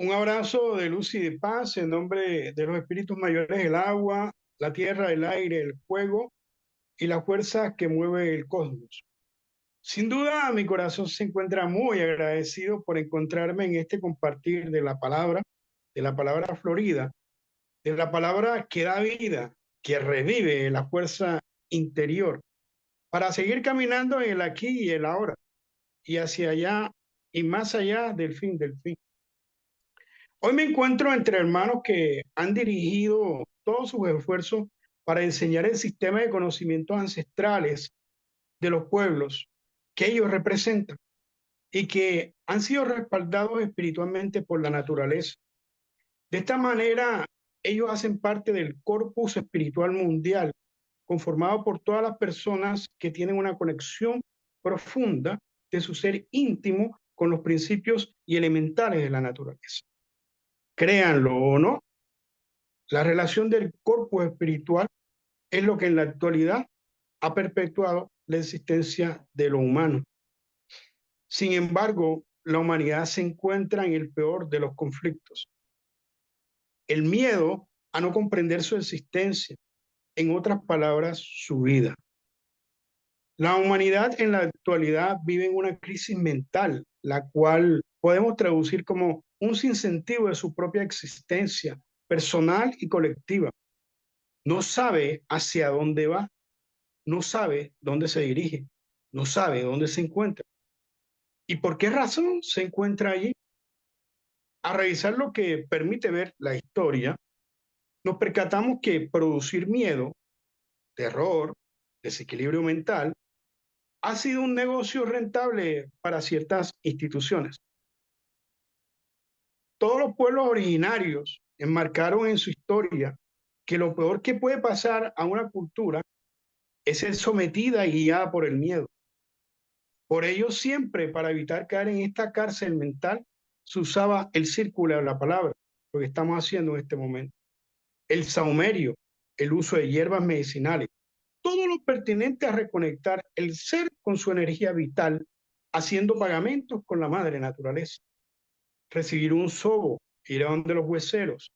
Un abrazo de luz y de paz en nombre de los espíritus mayores del agua, la tierra, el aire, el fuego y la fuerza que mueve el cosmos. Sin duda, mi corazón se encuentra muy agradecido por encontrarme en este compartir de la palabra florida, de la palabra que da vida, que revive la fuerza interior, para seguir caminando en el aquí y el ahora, y hacia allá y más allá del fin del fin. Hoy me encuentro entre hermanos que han dirigido todos sus esfuerzos para enseñar el sistema de conocimientos ancestrales de los pueblos que ellos representan y que han sido respaldados espiritualmente por la naturaleza. De esta manera, ellos hacen parte del corpus espiritual mundial, conformado por todas las personas que tienen una conexión profunda de su ser íntimo con los principios y elementales de la naturaleza. Créanlo o no, la relación del cuerpo espiritual es lo que en la actualidad ha perpetuado la existencia de lo humano. Sin embargo, la humanidad se encuentra en el peor de los conflictos. El miedo a no comprender su existencia, en otras palabras, su vida. La humanidad en la actualidad vive en una crisis mental, la cual podemos traducir como un sinsentido de su propia existencia personal y colectiva. No sabe hacia dónde va, no sabe dónde se dirige, no sabe dónde se encuentra. ¿Y por qué razón se encuentra allí? A revisar lo que permite ver la historia, nos percatamos que producir miedo, terror, desequilibrio mental, ha sido un negocio rentable para ciertas instituciones. Todos los pueblos originarios enmarcaron en su historia que lo peor que puede pasar a una cultura es ser sometida y guiada por el miedo. Por ello, siempre para evitar caer en esta cárcel mental, se usaba el círculo de la palabra, lo que estamos haciendo en este momento. El saumerio, el uso de hierbas medicinales, todo lo pertinente a reconectar el ser con su energía vital, haciendo pagamentos con la madre naturaleza. Recibir un sobo, ir a donde los hueseros,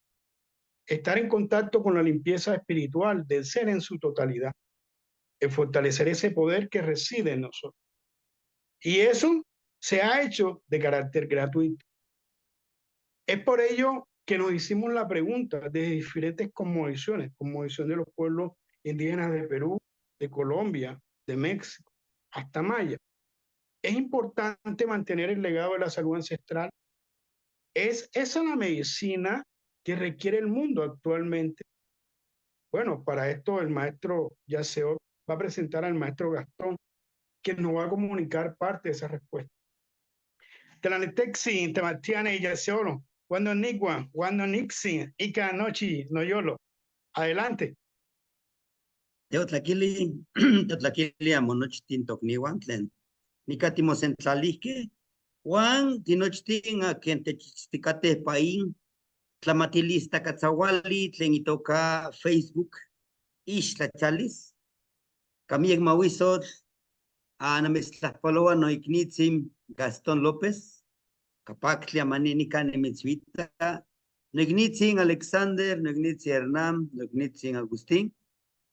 estar en contacto con la limpieza espiritual del ser en su totalidad, el fortalecer ese poder que reside en nosotros. Y eso se ha hecho de carácter gratuito. Es por ello que nos hicimos la pregunta de diferentes cosmovisiones, cosmovisión de los pueblos indígenas de Perú, de Colombia, de México, hasta Maya. Es importante mantener el legado de la salud ancestral. ¿Es esa la medicina que requiere el mundo actualmente? Bueno, para esto el maestro Yaseo va a presentar al maestro Gastón, que nos va a comunicar parte de esa respuesta. Tlanetexi, Tematiane y Yaseoro, Wando Nigua, Wando Nixi, Ika Nochi, Noyolo. Adelante. Teotlakili, teotlakili amonochtin tokniwan tlen nikatimosentlalisque, Juan tinochtin a quien techisticate paín, tlamatilista catzawali, tlen itoka Facebook, Ixtlachalis, Camille Mawisot, Anamestlapaloa no ignitzim Gastón López, Capactlia Maninica Nemitzvita, no ignitzin Alexander, no ignitzin Hernán, no ignitzin Agustín,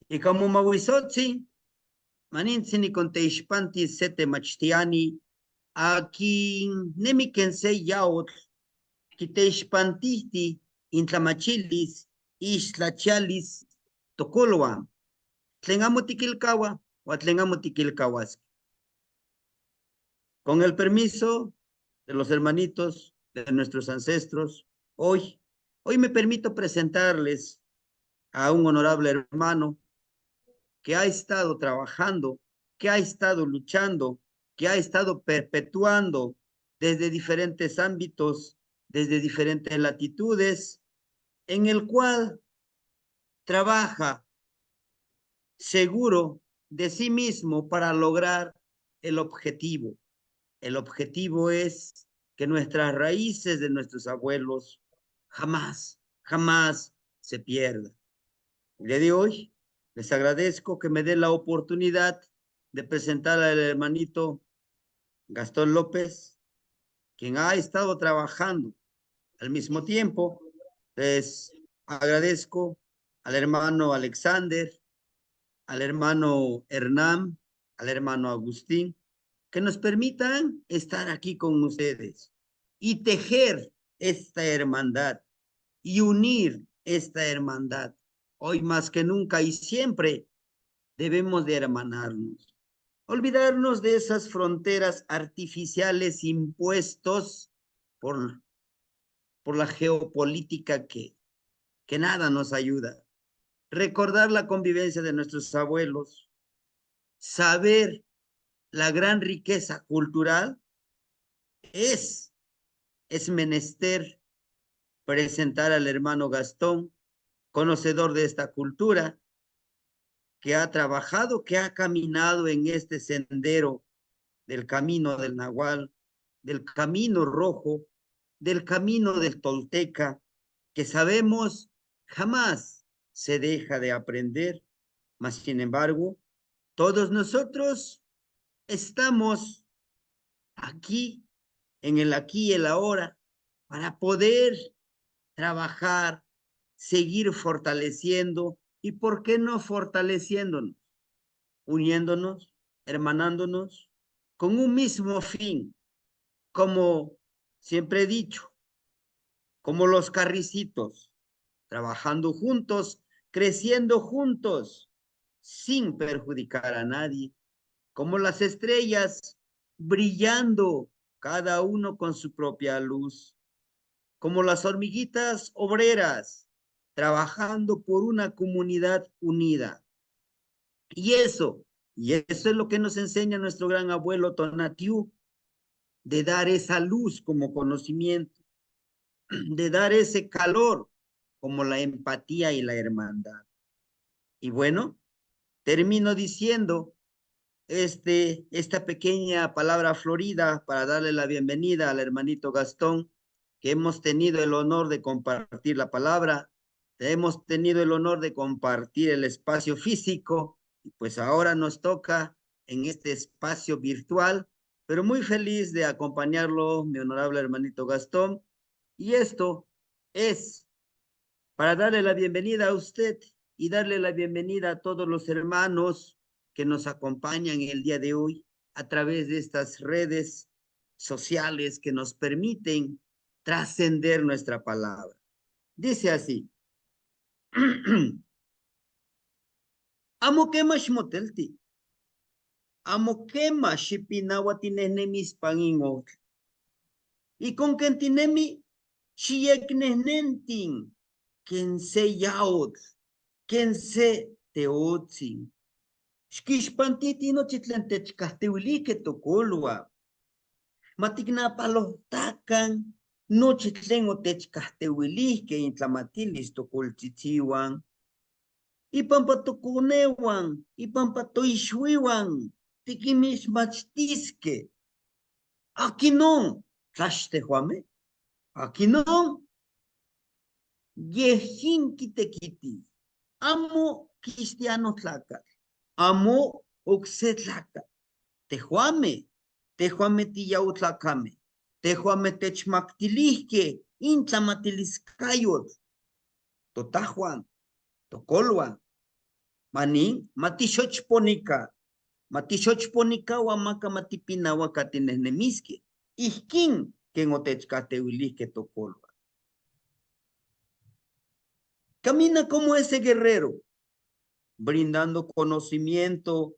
y como Mawisotzi, Manintzin y Conteixpanti Sete Machtiani, aquí Nemiquense Yaotl, Quiteixpantiti, Intlamachilis, Ixtlachalis, Tocolua, Tlengamotiquilcawa, o Tlengamotiquilcahuas. Con el permiso de los hermanitos, de nuestros ancestros, hoy me permito presentarles a un honorable hermano que ha estado trabajando, que ha estado luchando, que ha estado perpetuando desde diferentes ámbitos, desde diferentes latitudes, en el cual trabaja seguro de sí mismo para lograr el objetivo. El objetivo es que nuestras raíces de nuestros abuelos jamás se pierdan. El día de hoy les agradezco que me den la oportunidad de presentar al hermanito Gastón López, quien ha estado trabajando Al mismo tiempo, les agradezco al hermano Alexander, al hermano Hernán, al hermano Agustín, que nos permitan estar aquí con ustedes y tejer esta hermandad y unir esta hermandad. Hoy más que nunca y siempre debemos de hermanarnos. Olvidarnos de esas fronteras artificiales impuestos por, por la geopolítica que nada nos ayuda. Recordar la convivencia de nuestros abuelos, saber la gran riqueza cultural es, es menester presentar al hermano Gastón, conocedor de esta cultura, que ha trabajado, que ha caminado en este sendero del camino del Nahual, del camino rojo, del camino del Tolteca, que sabemos jamás se deja de aprender, mas sin embargo, todos nosotros estamos aquí, en el aquí y el ahora, para poder trabajar, seguir fortaleciendo y, ¿por qué no fortaleciéndonos? Uniéndonos, hermanándonos, con un mismo fin, como siempre he dicho, como los carricitos, trabajando juntos, creciendo juntos, sin perjudicar a nadie, como las estrellas, brillando cada uno con su propia luz, como las hormiguitas obreras, trabajando por una comunidad unida. Y eso, y eso es lo que nos enseña nuestro gran abuelo Tonatiuh, de dar esa luz como conocimiento, de dar ese calor como la empatía y la hermandad. Y bueno, termino diciendo esta pequeña palabra florida para darle la bienvenida al hermanito Gastón, que hemos tenido el honor de compartir la palabra, hemos tenido el honor de compartir el espacio físico, y pues ahora nos toca en este espacio virtual, pero muy feliz de acompañarlo, mi honorable hermanito Gastón, y esto es para darle la bienvenida a usted y darle la bienvenida a todos los hermanos que nos acompañan el día de hoy a través de estas redes sociales que nos permiten trascender nuestra palabra. Dice así, amo quema shmotelti, amo quema shipinahuatinenemis pangingot, y con quentinemi shieknenentin, quien se yaot, quien se teotzin, xquixpantiti nochi tlen techkahtiuilihkeh tokolua. Matiknapalohtakan nochi tlen otechkahtiuilihkeh intlamatilis tokoltzitziuan. Ipampa tokoneuan, ipampa toixuiuan, tiquimixmachtiskeh. Aquinon, tlaxtehuameh, aquinon, yehin quitequitis, amo cristiano tlacatl, amo ocse tlacatl. Tehuameh, tehuameh tiyautlacameh, tehuameh techmactilihqueh intlamatiliscayotl, totahuan, tocoluan, manin matixochponica, matixochponica uan maka matipinaua catinehnemisqueh, ihquin quen otechcateuilihqueh tocoluan. Camina como ese guerrero, brindando conocimiento,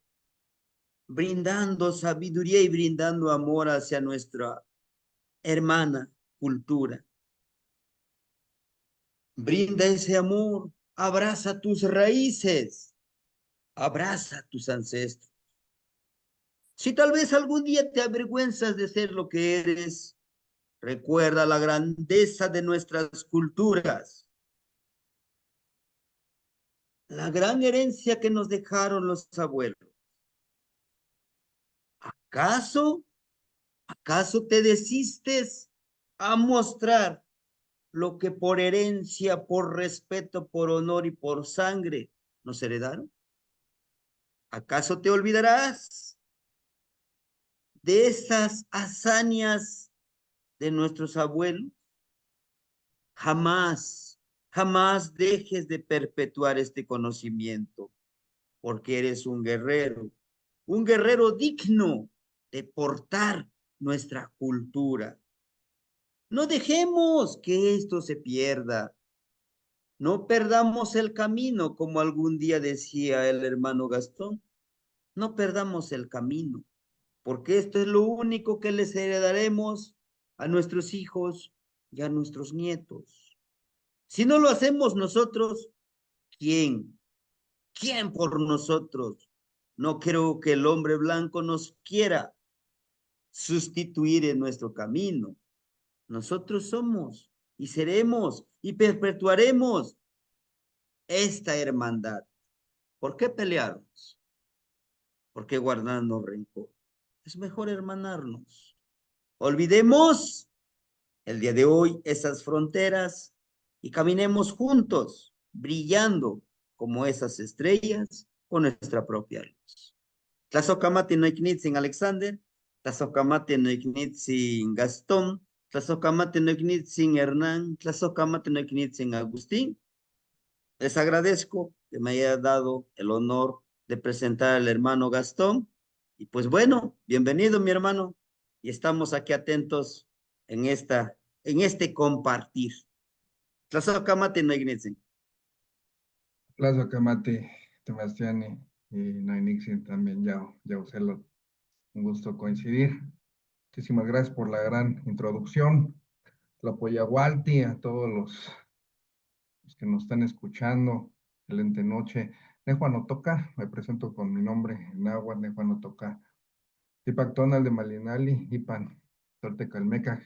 brindando sabiduría y brindando amor hacia nuestra hermana cultura. Brinda ese amor, abraza tus raíces, abraza a tus ancestros. Si tal vez algún día te avergüenzas de ser lo que eres, recuerda la grandeza de nuestras culturas, la gran herencia que nos dejaron los abuelos. ¿Acaso te desistes a mostrar lo que por herencia, por respeto, por honor y por sangre nos heredaron? ¿Acaso te olvidarás de esas hazañas de nuestros abuelos? Jamás, jamás dejes de perpetuar este conocimiento, porque eres un guerrero digno de portar nuestra cultura. No dejemos que esto se pierda. No perdamos el camino, como algún día decía el hermano Gastón. No perdamos el camino, porque esto es lo único que les heredaremos a nuestros hijos y a nuestros nietos. Si no lo hacemos nosotros, ¿quién? ¿Quién por nosotros? No creo que el hombre blanco nos quiera sustituir en nuestro camino. Nosotros somos y seremos y perpetuaremos esta hermandad. ¿Por qué pelearnos? ¿Por qué guardarnos rencor? Es mejor hermanarnos. Olvidemos el día de hoy esas fronteras y caminemos juntos, brillando como esas estrellas con nuestra propia luz. Tlazocamati no sin Alexander, Tlazocamati no sin Gastón, Tlazocamati no sin Hernán, Tlazocamati no sin Agustín. Les agradezco que me haya dado el honor de presentar al hermano Gastón. Y pues bueno, bienvenido mi hermano. Y estamos aquí atentos en este compartir. Tlazocamati no ignitzen. Plaza Camate, Sebastiani y Nainixin también ya usé un gusto coincidir. Muchísimas gracias por la gran introducción. Tlapoyahualti, a todos los que nos están escuchando. Excelente noche. Nejuan Toca, me presento con mi nombre en náhuatl, Nejuan Toca. Tipac Tonal de Malinali, Ipan, Toltecalmeca,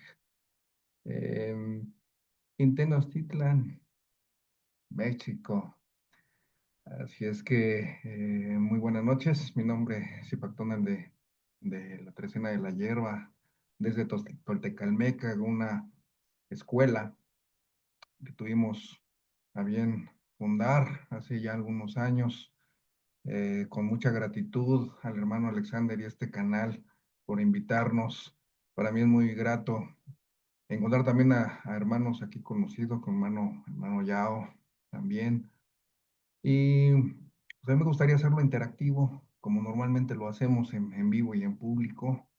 Tenochtitlan, México. Así es que muy buenas noches. Mi nombre es Ipactonal de la Trecena de la Hierba, desde Toltecalmeca, una escuela que tuvimos a bien fundar hace ya algunos años, con mucha gratitud al hermano Alexander y este canal por invitarnos. Para mí es muy grato encontrar también a hermanos aquí conocidos, con hermano Yao también. Y pues, a mí me gustaría hacerlo interactivo, como normalmente lo hacemos en vivo y en público.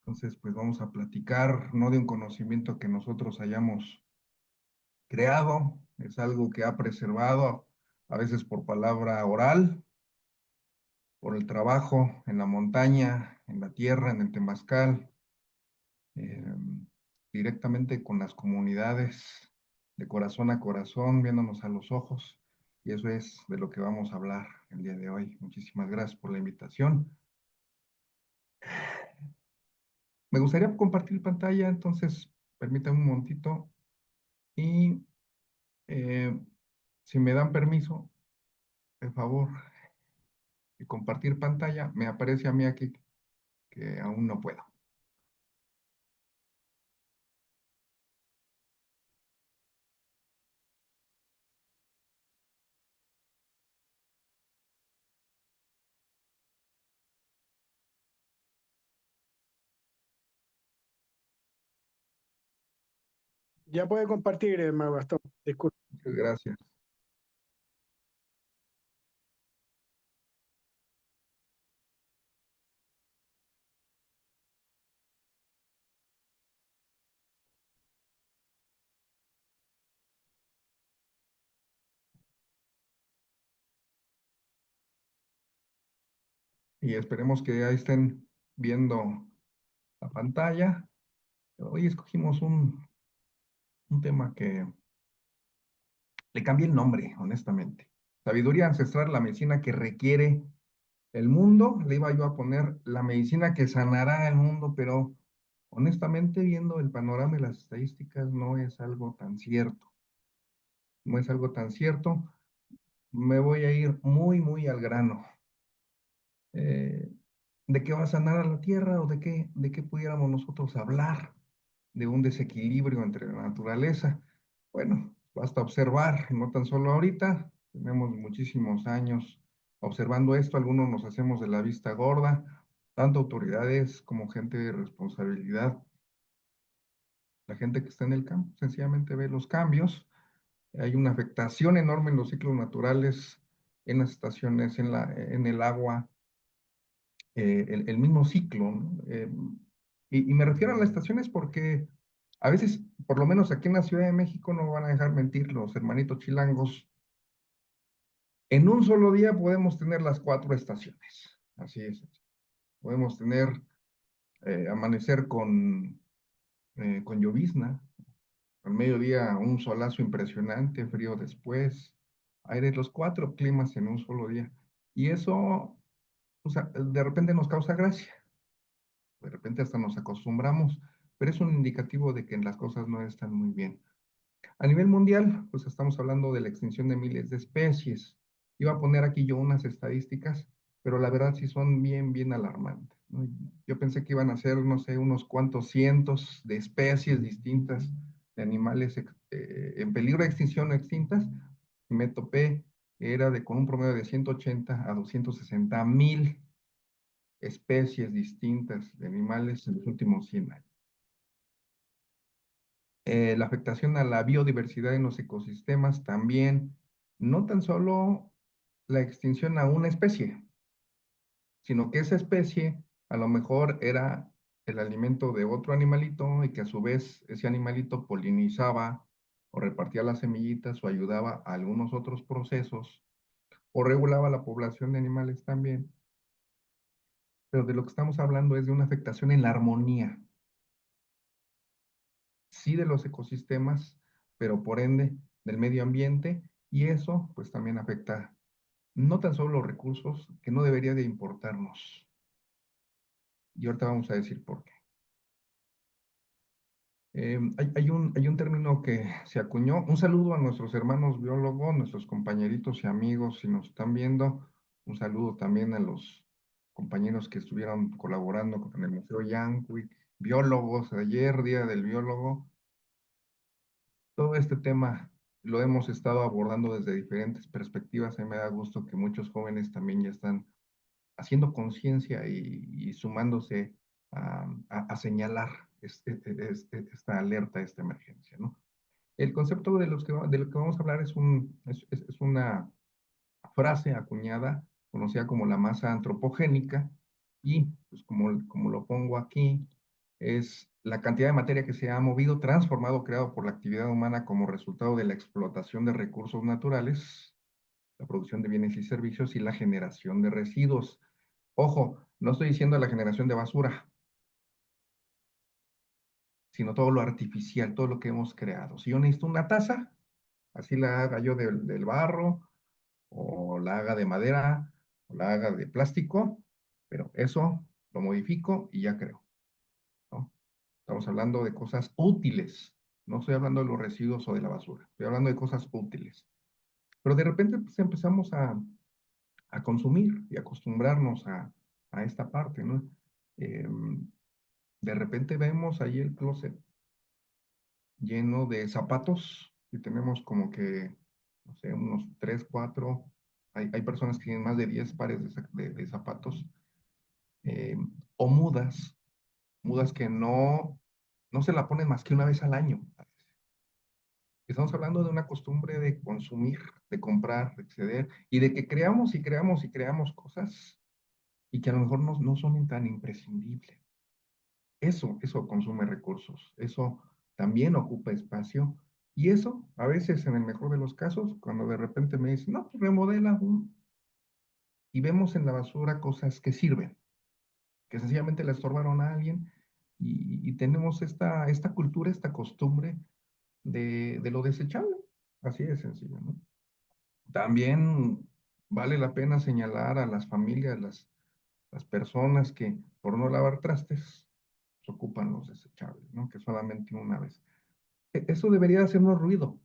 Entonces, pues vamos a platicar, no de un conocimiento que nosotros hayamos creado, es algo que ha preservado, a veces por palabra oral, por el trabajo en la montaña, en la tierra, en el temazcal, eh, directamente con las comunidades, de corazón a corazón, viéndonos a los ojos. Y eso es de lo que vamos a hablar el día de hoy. Muchísimas gracias por la invitación. Me gustaría compartir pantalla, entonces permítanme un momentito. Y eh, si me dan permiso, por favor, de compartir pantalla, me aparece a mí aquí que aún no puedo. Ya puede compartir, hermano Gastón. Disculpe. Muchas gracias. Y esperemos que ahí estén viendo la pantalla. Hoy escogimos un tema que le cambié el nombre, honestamente. Sabiduría ancestral, la medicina que requiere el mundo. Le iba yo a poner la medicina que sanará el mundo, pero honestamente, viendo el panorama y las estadísticas, no es algo tan cierto. No es algo tan cierto. Me voy a ir muy al grano. Eh, ¿De qué va a sanar a la tierra o de qué pudiéramos nosotros hablar? De un desequilibrio entre la naturaleza. Bueno, basta observar, no tan solo ahorita, tenemos muchísimos años observando esto, algunos nos hacemos de la vista gorda, tanto autoridades como gente de responsabilidad. La gente que está en el campo sencillamente ve los cambios. Hay una afectación enorme en los ciclos naturales, en las estaciones, en el agua, el mismo ciclo, ¿no? Y me refiero a las estaciones porque a veces, por lo menos aquí en la Ciudad de México, no van a dejar mentir los hermanitos chilangos, en un solo día podemos tener las 4 estaciones. Así es. Podemos tener amanecer con llovizna, al mediodía un solazo impresionante, frío después, aire, los 4 climas en un solo día. Y eso, o sea, de repente nos causa gracia, de repente hasta nos acostumbramos, pero es un indicativo de que las cosas no están muy bien. A nivel mundial, pues estamos hablando de la extinción de miles de especies. Iba a poner aquí yo unas estadísticas, pero la verdad sí son bien, bien alarmantes, ¿no? Yo pensé que iban a ser, no sé, unos cuantos cientos de especies distintas de animales en peligro de extinción o extintas, y me topé, era de con un promedio de 180 a 260,000 especies distintas de animales en los últimos 100 años. La afectación a la biodiversidad en los ecosistemas también, no tan solo la extinción a una especie, sino que esa especie a lo mejor era el alimento de otro animalito y que a su vez ese animalito polinizaba o repartía las semillitas o ayudaba a algunos otros procesos o regulaba la población de animales también. Pero de lo que estamos hablando es de una afectación en la armonía, sí de los ecosistemas, pero por ende del medio ambiente, y eso pues también afecta no tan solo los recursos, que no debería de importarnos. Y ahorita vamos a decir por qué. Hay un término que se acuñó. Un saludo a nuestros hermanos biólogos, nuestros compañeritos y amigos, si nos están viendo. Un saludo también a los compañeros que estuvieron colaborando con el Museo Yanqui, biólogos, ayer, Día del Biólogo. Todo este tema lo hemos estado abordando desde diferentes perspectivas. A mí me da gusto que muchos jóvenes también ya están haciendo conciencia y sumándose a señalar esta alerta, esta emergencia, ¿no? El concepto de lo que vamos a hablar es una frase acuñada, conocida como la masa antropogénica, y pues como lo pongo aquí, es la cantidad de materia que se ha movido, transformado, creado por la actividad humana como resultado de la explotación de recursos naturales, la producción de bienes y servicios y la generación de residuos. Ojo, no estoy diciendo la generación de basura, sino todo lo artificial, todo lo que hemos creado. Si yo necesito una taza, así la haga yo del barro, o la haga de madera, o la haga de plástico, pero eso lo modifico y ya creo, ¿no? Estamos hablando de cosas útiles, no estoy hablando de los residuos o de la basura, estoy hablando de cosas útiles. Pero de repente pues, empezamos a consumir y acostumbrarnos a esta parte, ¿no? De repente vemos ahí el closet lleno de zapatos y tenemos como que, no sé, unos 3 4 hay personas que tienen más de 10 pares de zapatos, eh, o mudas que no se la ponen más que una vez al año. Estamos hablando de una costumbre de consumir, de comprar, de exceder, y de que creamos y creamos y creamos cosas y que a lo mejor no son tan imprescindibles. Eso consume recursos, eso también ocupa espacio, y eso, a veces, en el mejor de los casos, cuando de repente me dicen, no, pues remodela, y vemos en la basura cosas que sirven, que sencillamente le estorbaron a alguien, y tenemos esta cultura, esta costumbre de lo desechable, así de sencillo, ¿no? También vale la pena señalar a las familias, las personas que por no lavar trastes se ocupan los desechables, ¿no? Que solamente una vez. Eso debería hacernos ruido.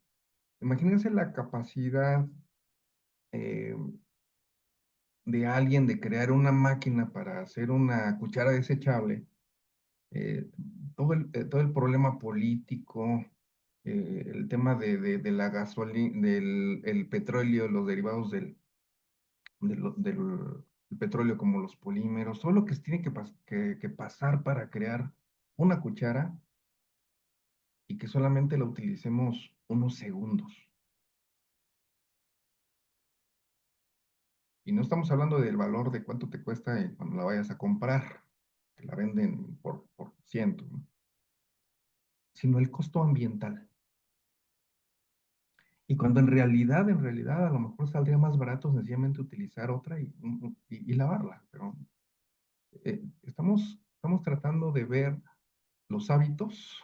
Imagínense la capacidad eh, de alguien de crear una máquina para hacer una cuchara desechable, eh, todo el problema político, el tema de la gasolina, del el petróleo, los derivados del petróleo como los polímeros, todo lo que tiene que pasar para crear una cuchara, y que solamente la utilicemos unos segundos. Y no estamos hablando del valor de cuánto te cuesta cuando la vayas a comprar, que la venden por ciento, ¿no? Sino el costo ambiental. Y cuando en realidad, a lo mejor saldría más barato sencillamente utilizar otra y lavarla. Pero estamos tratando de ver los hábitos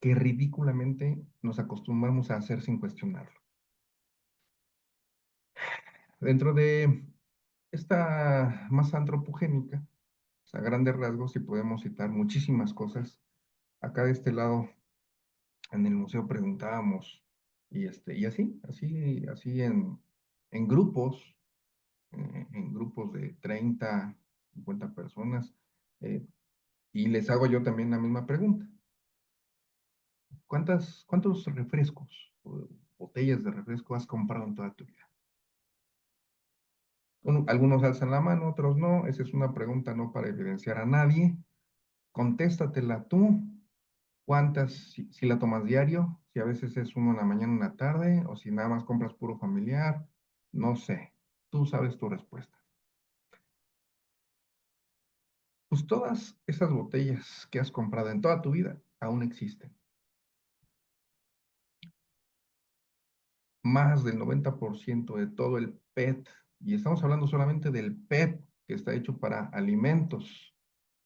que ridículamente nos acostumbramos a hacer sin cuestionarlo. Dentro de esta masa antropogénica, a grandes rasgos, y podemos citar muchísimas cosas. Acá de este lado, en el museo preguntábamos, y así en grupos de 30, 50 personas, eh, y les hago yo también la misma pregunta. ¿Cuántos refrescos o botellas de refresco has comprado en toda tu vida? Algunos alzan la mano, otros no. Esa es una pregunta no para evidenciar a nadie. Contéstatela tú. ¿Cuántas, si la tomas diario? Si a veces es uno en la mañana, una tarde, o si nada más compras puro familiar, no sé. Tú sabes tu respuesta. Pues todas esas botellas que has comprado en toda tu vida aún existen. Más del 90% de todo el PET, y estamos hablando solamente del PET que está hecho para alimentos,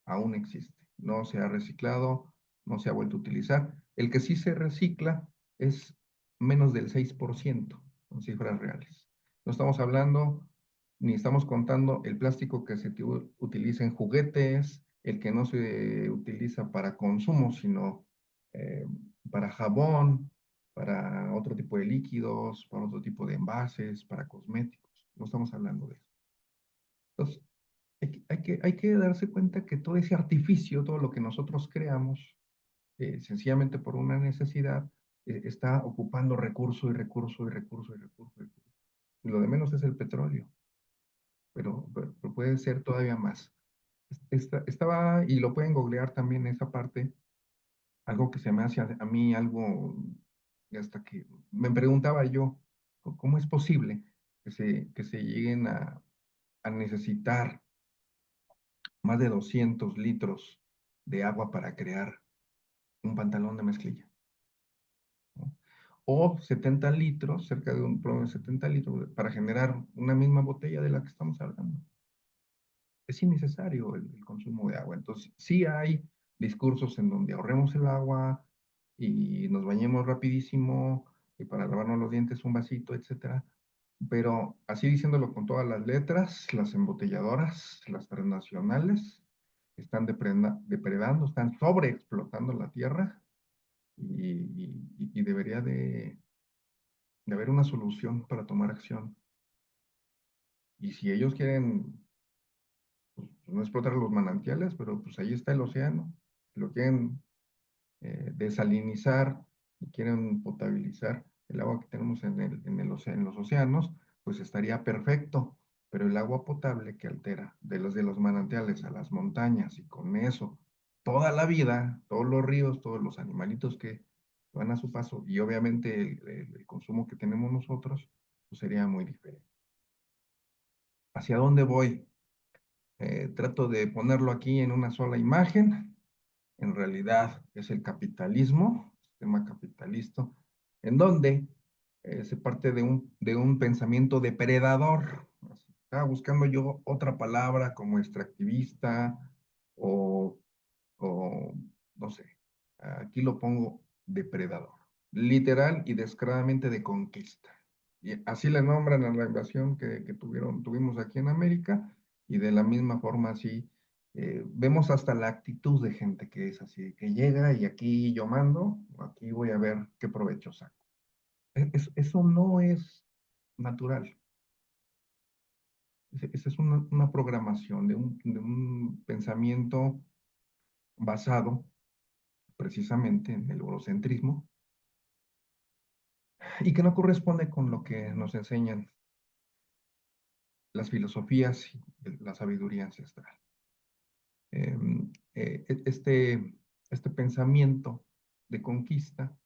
aún existe. No se ha reciclado, no se ha vuelto a utilizar. El que sí se recicla es menos del 6%, con cifras reales. No estamos hablando ni estamos contando el plástico que se utiliza en juguetes, el que no se utiliza para consumo, sino eh, para jabón, para otro tipo de líquidos, para otro tipo de envases, para cosméticos. No estamos hablando de eso. Entonces, hay que darse cuenta que todo ese artificio, todo lo que nosotros creamos, sencillamente por una necesidad, está ocupando recurso y recurso y recurso y recurso. Y lo de menos es el petróleo, pero puede ser todavía más. Estaba, y lo pueden googlear también esa parte, algo que se me hace a mí algo, hasta que me preguntaba yo, ¿cómo es posible que se lleguen a necesitar más de 200 litros de agua para crear un pantalón de mezclilla, ¿no? O 70 litros, cerca de un promedio de 70 litros, para generar una misma botella de la que estamos hablando. Es innecesario el consumo de agua. Entonces, sí hay discursos en donde ahorremos el agua y nos bañemos rapidísimo y para lavarnos los dientes un vasito, etcétera. Pero así diciéndolo con todas las letras, las embotelladoras, las transnacionales, están depredando, están sobreexplotando la tierra y debería de haber una solución para tomar acción. Y si ellos quieren, pues, no explotar los manantiales, pero pues ahí está el océano. Si lo quieren desalinizar y quieren potabilizar el agua que tenemos en los océanos, pues estaría perfecto. Pero el agua potable que altera de los manantiales a las montañas y con eso toda la vida, todos los ríos, todos los animalitos que van a su paso y obviamente el consumo que tenemos nosotros, pues sería muy diferente. ¿Hacia dónde voy? Trato de ponerlo aquí en una sola imagen. En realidad es el capitalismo, sistema capitalista, en donde se parte de un pensamiento depredador. Estaba buscando yo otra palabra como extractivista o, o no sé, aquí lo pongo depredador, literal y descaradamente de conquista. Y así le nombran a la invasión que tuvimos aquí en América, y de la misma forma así vemos hasta la actitud de gente que es así, que llega y aquí yo mando, aquí voy a ver qué provecho saco. Eso no es natural. Esa es una programación de un pensamiento basado precisamente en el eurocentrismo y que no corresponde con lo que nos enseñan las filosofías y la sabiduría ancestral. Este este pensamiento de conquista,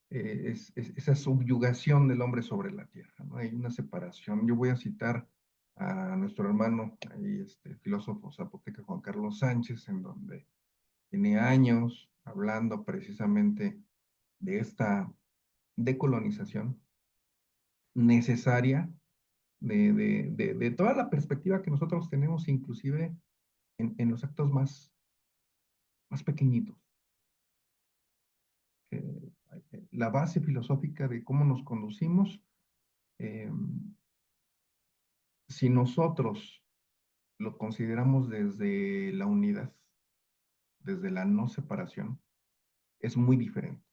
esa subyugación del hombre sobre la tierra, ¿no? Hay una separación. Yo voy a citar a nuestro hermano, ahí, filósofo zapoteca Juan Carlos Sánchez, en donde tiene años hablando precisamente de esta decolonización necesaria de toda la perspectiva que nosotros tenemos, inclusive en los actos más pequeñitos. La base filosófica de cómo nos conducimos, si nosotros lo consideramos desde la unidad, desde la no separación, es muy diferente.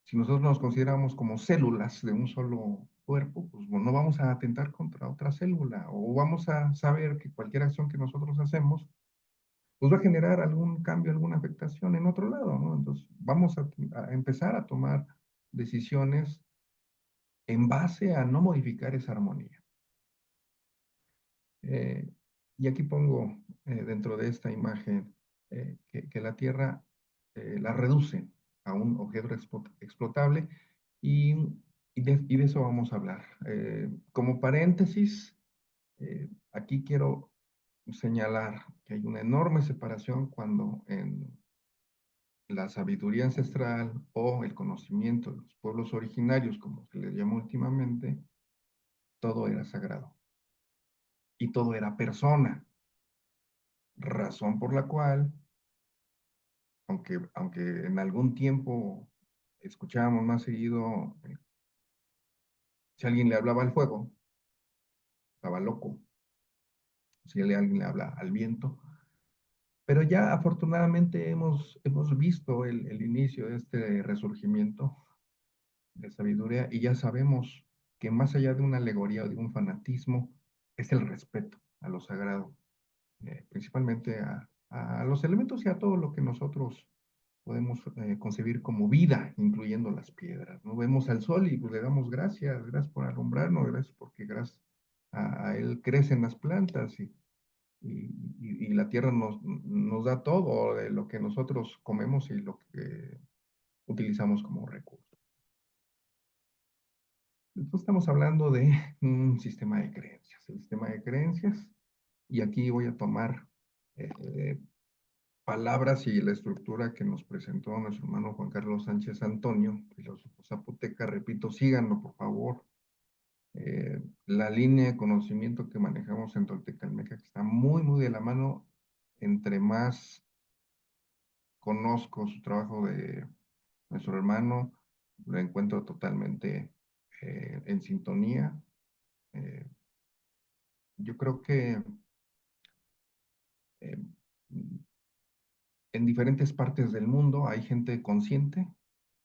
Si nosotros nos consideramos como células de un solo cuerpo, pues bueno, no vamos a atentar contra otra célula, o vamos a saber que cualquier acción que nosotros hacemos, pues va a generar algún cambio, alguna afectación en otro lado, ¿no? Entonces vamos a empezar a tomar decisiones en base a no modificar esa armonía. Y aquí pongo dentro de esta imagen que la Tierra la reduce a un objeto explotable y, y de eso vamos a hablar. Como paréntesis, aquí quiero señalar que hay una enorme separación cuando en la sabiduría ancestral o el conocimiento de los pueblos originarios, como se les llama últimamente, todo era sagrado y todo era persona, razón por la cual, aunque en algún tiempo escuchábamos más seguido, si alguien le hablaba al fuego, estaba loco, si alguien le habla al viento, pero ya afortunadamente hemos visto el inicio de este resurgimiento de sabiduría y ya sabemos que más allá de una alegoría o de un fanatismo, es el respeto a lo sagrado, principalmente a los elementos y a todo lo que nosotros podemos concebir como vida, incluyendo las piedras, ¿no? Vemos al sol y pues, le damos gracias, gracias por alumbrarnos, gracias porque gracias a él crecen las plantas y la tierra nos da todo de lo que nosotros comemos y lo que utilizamos como recurso. Entonces estamos hablando de un sistema de creencias, el sistema de creencias, y aquí voy a tomar palabras y la estructura que nos presentó nuestro hermano Juan Carlos Sánchez Antonio, filósofo zapoteca. Repito, síganlo por favor. La línea de conocimiento que manejamos en Toltecalmeca que está muy de la mano. Entre más conozco su trabajo de nuestro hermano, lo encuentro totalmente en sintonía. Yo creo que eh, en diferentes partes del mundo hay gente consciente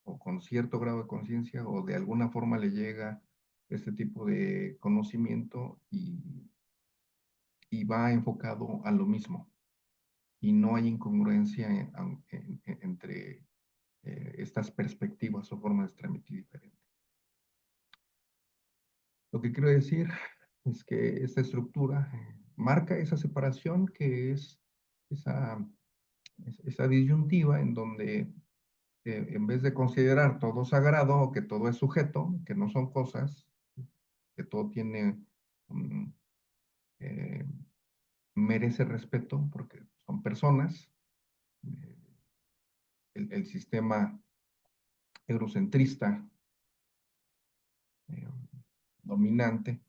o con cierto grado de conciencia o de alguna forma le llega este tipo de conocimiento y va enfocado a lo mismo y no hay incongruencia entre estas perspectivas o formas de transmitir diferentes. Lo que quiero decir es que esta estructura marca esa separación que es esa disyuntiva en donde en vez de considerar todo sagrado o que todo es sujeto, que no son cosas, que todo tiene, eh, merece respeto porque son personas, el sistema eurocentrista eh, dominante,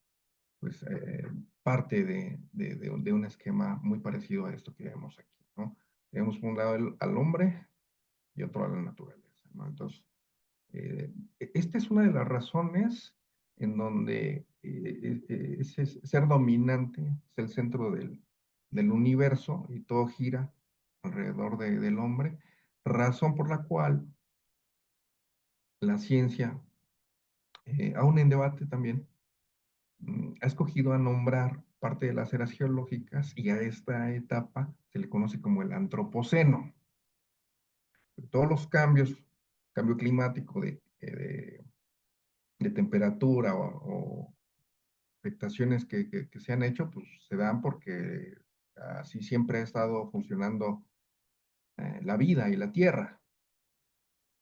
pues parte de un esquema muy parecido a esto que vemos aquí, ¿no? Tenemos por un lado al hombre y otro a la naturaleza, ¿no? Entonces, esta es una de las razones en donde ser dominante es el centro del universo y todo gira alrededor del hombre, razón por la cual la ciencia, aún en debate también, ha escogido a nombrar parte de las eras geológicas y a esta etapa se le conoce como el antropoceno. Todos los cambios, cambio climático de temperatura o afectaciones que se han hecho, pues se dan porque así siempre ha estado funcionando la vida y la tierra.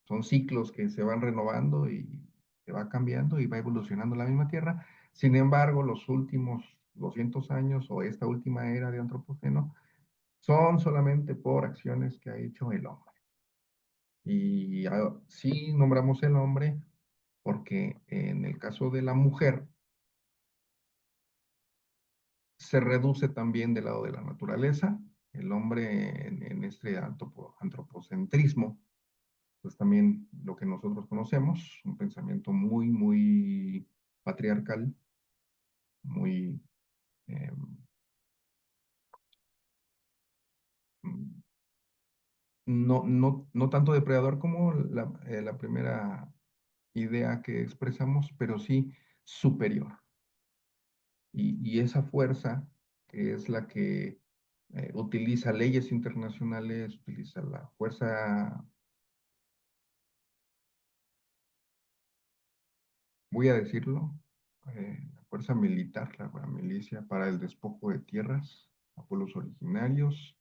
Son ciclos que se van renovando y se va cambiando y va evolucionando la misma tierra. Sin embargo, los últimos 200 años o esta última era de antropoceno son solamente por acciones que ha hecho el hombre. Y sí nombramos el hombre porque en el caso de la mujer se reduce también del lado de la naturaleza. El hombre en este antropocentrismo, pues también lo que nosotros conocemos, un pensamiento muy, muy patriarcal, muy eh, no tanto depredador como la primera idea que expresamos, pero sí superior. Y esa fuerza, que es la que utiliza leyes internacionales, utiliza la fuerza, voy a decirlo, la fuerza militar, la milicia para el despojo de tierras a pueblos originarios,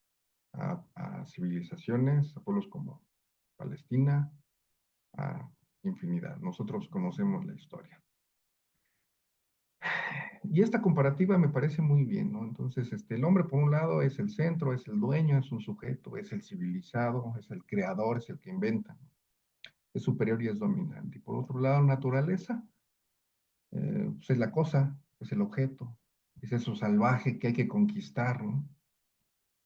a civilizaciones, a pueblos como Palestina, a infinidad. Nosotros conocemos la historia. Y esta comparativa me parece muy bien, ¿no? Entonces, el hombre por un lado es el centro, es el dueño, es un sujeto, es el civilizado, es el creador, es el que inventa, es superior y es dominante. Y por otro lado, naturaleza, pues es la cosa, es el objeto, es eso salvaje que hay que conquistar, ¿no?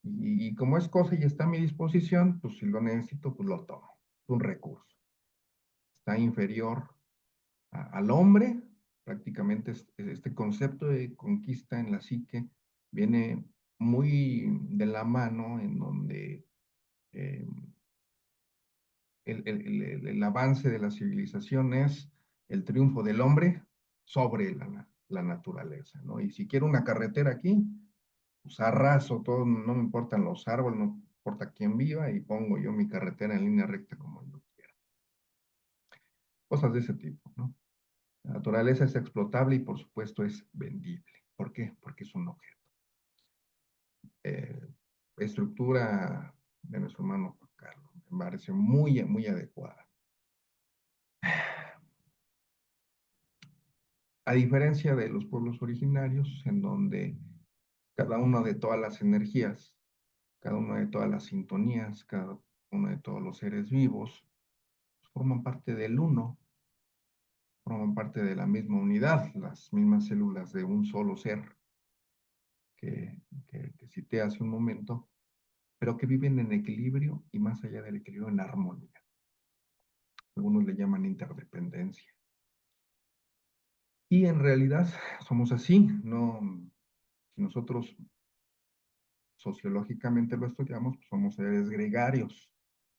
Y como es cosa y está a mi disposición, pues si lo necesito, pues lo tomo. Es un recurso. Está inferior al hombre, prácticamente este concepto de conquista en la psique viene muy de la mano en donde eh, el avance de la civilización es el triunfo del hombre sobre la naturaleza, ¿no? Y si quiero una carretera aquí, pues arraso todo, no me importan los árboles, no importa quién viva y pongo yo mi carretera en línea recta como yo quiera. Cosas de ese tipo, ¿no? La naturaleza es explotable y por supuesto es vendible. ¿Por qué? Porque es un objeto. Eh, Estructura de nuestro hermano Juan Carlos me parece muy, muy adecuada. A diferencia de los pueblos originarios, en donde cada una de todas las energías, cada una de todas las sintonías, cada uno de todos los seres vivos, forman parte del uno, forman parte de la misma unidad, las mismas células de un solo ser que cité hace un momento, pero que viven en equilibrio y más allá del equilibrio en armonía. Algunos le llaman interdependencia. Y en realidad somos así, no, si nosotros sociológicamente lo estudiamos, pues somos seres gregarios.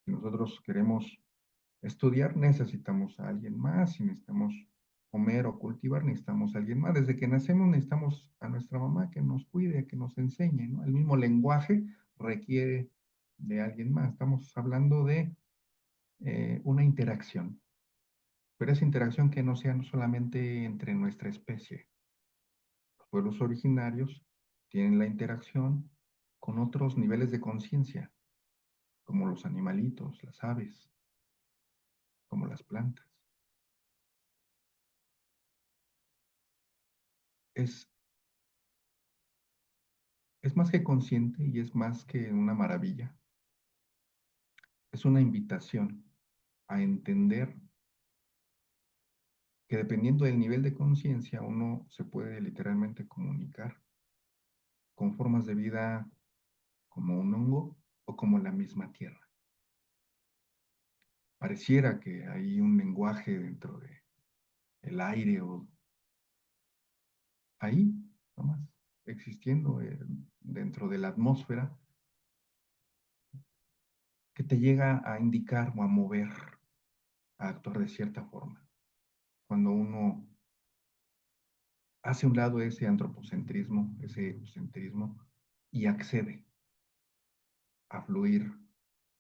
Si nosotros queremos estudiar, necesitamos a alguien más. Si necesitamos comer o cultivar, necesitamos a alguien más. Desde que nacemos necesitamos a nuestra mamá que nos cuide, que nos enseñe, ¿no? El mismo lenguaje requiere de alguien más. Estamos hablando de una interacción, pero esa interacción que no sea solamente entre nuestra especie. Los pueblos originarios tienen la interacción con otros niveles de conciencia, como los animalitos, las aves, como las plantas. Es, es más que consciente y es más que una maravilla. Es una invitación a entender que dependiendo del nivel de conciencia uno se puede literalmente comunicar con formas de vida como un hongo o como la misma tierra. Pareciera que hay un lenguaje dentro del aire o ahí, nomás, existiendo dentro de la atmósfera, que te llega a indicar o a mover, a actuar de cierta forma. Cuando uno hace a un lado ese antropocentrismo, ese egocentrismo, y accede a fluir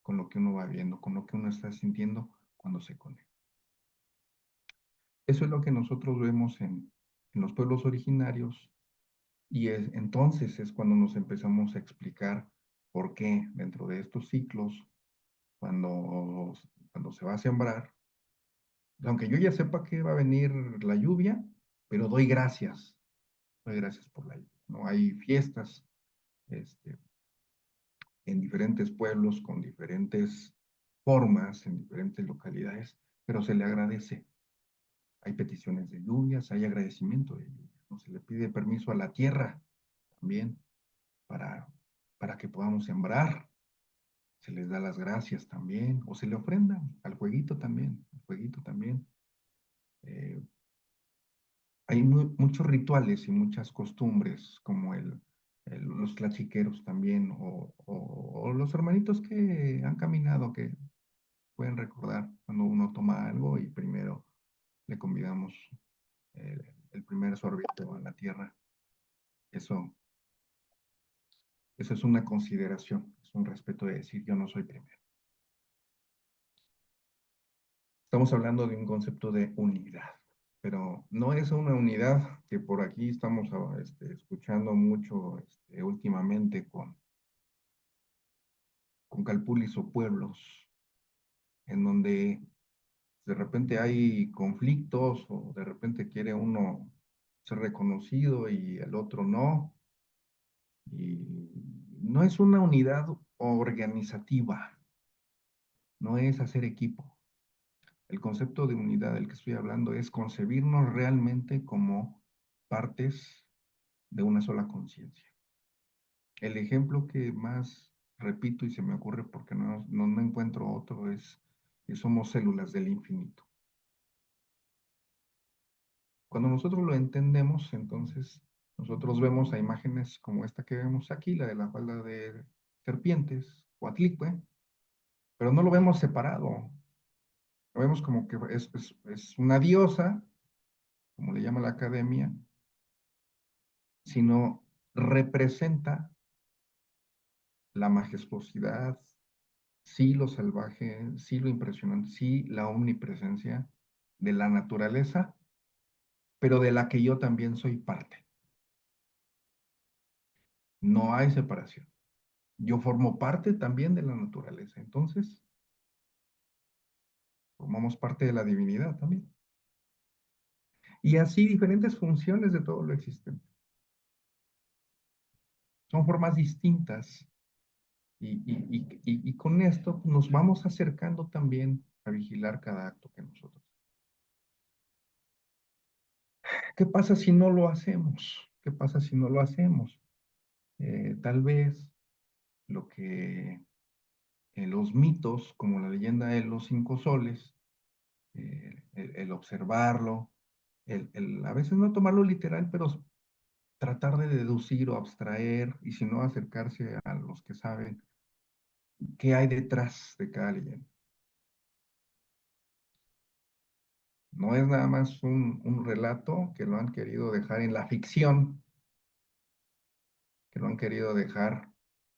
con lo que uno va viendo, con lo que uno está sintiendo cuando se conecta. Eso es lo que nosotros vemos en los pueblos originarios y entonces es cuando nos empezamos a explicar por qué dentro de estos ciclos cuando, cuando se va a sembrar, aunque yo ya sepa que va a venir la lluvia, pero doy gracias por la lluvia, ¿no? Hay fiestas, este, en diferentes pueblos, con diferentes formas, en diferentes localidades, pero se le agradece. Hay peticiones de lluvias, hay agradecimiento de lluvias, ¿no? Se le pide permiso a la tierra también para, para que podamos sembrar. Se les da las gracias también, o se le ofrenda al fueguito también, al fueguito también. Eh, Hay muchos rituales y muchas costumbres, como los tlachiqueros también, o los hermanitos que han caminado, que pueden recordar cuando uno toma algo y primero le convidamos el primer sorbito a la tierra. Eso, eso es una consideración, es un respeto de decir yo no soy primero. Estamos hablando de un concepto de unidad, pero no es una unidad que por aquí estamos escuchando mucho últimamente con calpulis o pueblos, en donde de repente hay conflictos o de repente quiere uno ser reconocido y el otro no. Y no es una unidad organizativa, no es hacer equipo. El concepto de unidad del que estoy hablando es concebirnos realmente como partes de una sola conciencia. El ejemplo que más repito y se me ocurre porque no encuentro otro es que somos células del infinito. Cuando nosotros lo entendemos, entonces nosotros vemos a imágenes como esta que vemos aquí, la de la falda de serpientes, Coatlicue, pero no lo vemos separado. Lo vemos como que es una diosa, como le llama la academia, sino representa la majestuosidad, sí lo salvaje, sí lo impresionante, sí la omnipresencia de la naturaleza, pero de la que yo también soy parte. No hay separación. Yo formo parte también de la naturaleza, entonces formamos parte de la divinidad también. Y así diferentes funciones de todo lo existente. Son formas distintas y con esto nos vamos acercando también a vigilar cada acto que nosotros. ¿Qué pasa si no lo hacemos? ¿Qué pasa si no lo hacemos? Tal vez lo que los mitos, como la leyenda de los 5 soles, el observarlo, a veces no tomarlo literal, pero tratar de deducir o abstraer, y si no acercarse a los que saben qué hay detrás de cada leyenda. No es nada más un relato que lo han querido dejar en la ficción, que lo han querido dejar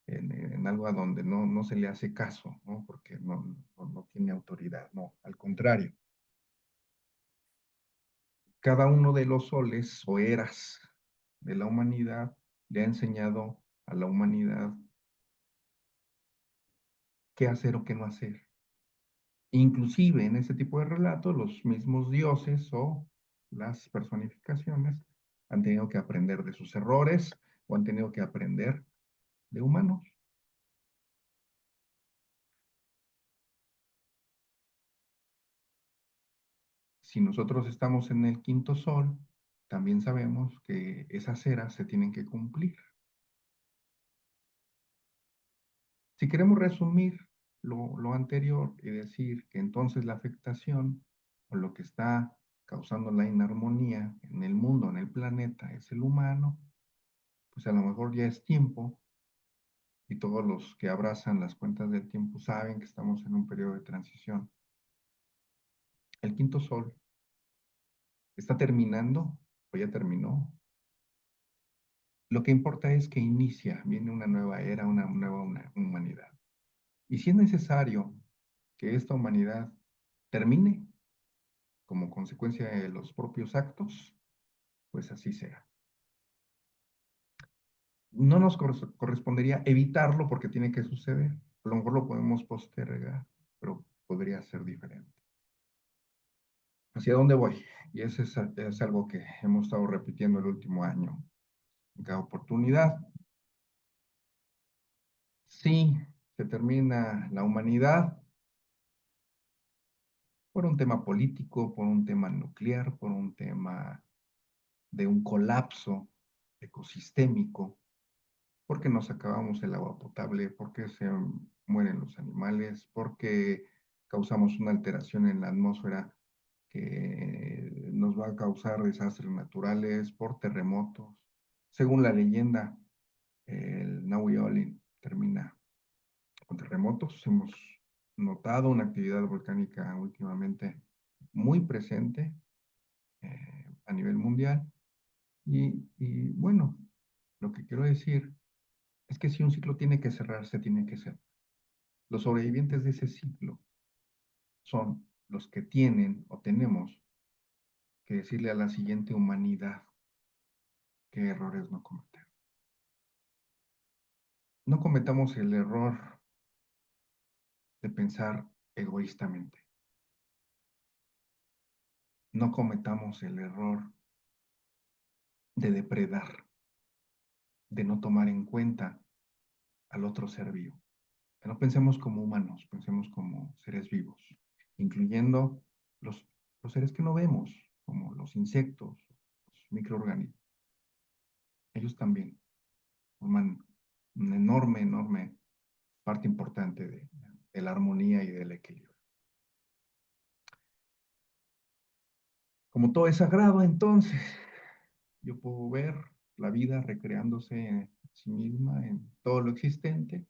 en algo a donde no se le hace caso, ¿no? Porque no tiene autoridad, no, al contrario. Cada uno de los soles o eras de la humanidad le ha enseñado a la humanidad qué hacer o qué no hacer. Inclusive en ese tipo de relatos, los mismos dioses o las personificaciones han tenido que aprender de sus errores o han tenido que aprender de humanos. Si nosotros estamos en el quinto sol, también sabemos que esas eras se tienen que cumplir. Si queremos resumir lo anterior y decir que entonces la afectación o lo que está causando la inarmonía en el mundo, en el planeta, es el humano, pues a lo mejor ya es tiempo, y todos los que abrazan las cuentas del tiempo saben que estamos en un periodo de transición. El quinto sol está terminando o ya terminó. Lo que importa es que inicia, viene una nueva era, una nueva humanidad. Y si es necesario que esta humanidad termine como consecuencia de los propios actos, pues así será. No nos correspondería evitarlo porque tiene que suceder. A lo mejor lo podemos postergar, pero podría ser diferente. ¿Hacia dónde voy? Y eso es algo que hemos estado repitiendo el último año en cada oportunidad. Sí, se termina la humanidad por un tema político, por un tema nuclear, por un tema de un colapso ecosistémico, porque nos acabamos el agua potable, porque se mueren los animales, porque causamos una alteración en la atmósfera que nos va a causar desastres naturales, por terremotos. Según la leyenda, el Nahui Olin termina con terremotos. Hemos notado una actividad volcánica últimamente muy presente a nivel mundial. Y bueno, lo que quiero decir es que si un ciclo tiene que cerrarse, tiene que ser. Los sobrevivientes de ese ciclo son los que tienen o tenemos que decirle a la siguiente humanidad qué errores no cometer. No cometamos el error de pensar egoístamente. No cometamos el error de depredar, de no tomar en cuenta al otro ser vivo. Que no pensemos como humanos, pensemos como seres vivos, incluyendo los, los seres que no vemos, como los insectos, los microorganismos. Ellos también forman una enorme, enorme parte importante de la armonía y del equilibrio. Como todo es sagrado, entonces, yo puedo ver la vida recreándose en sí misma, en todo lo existente,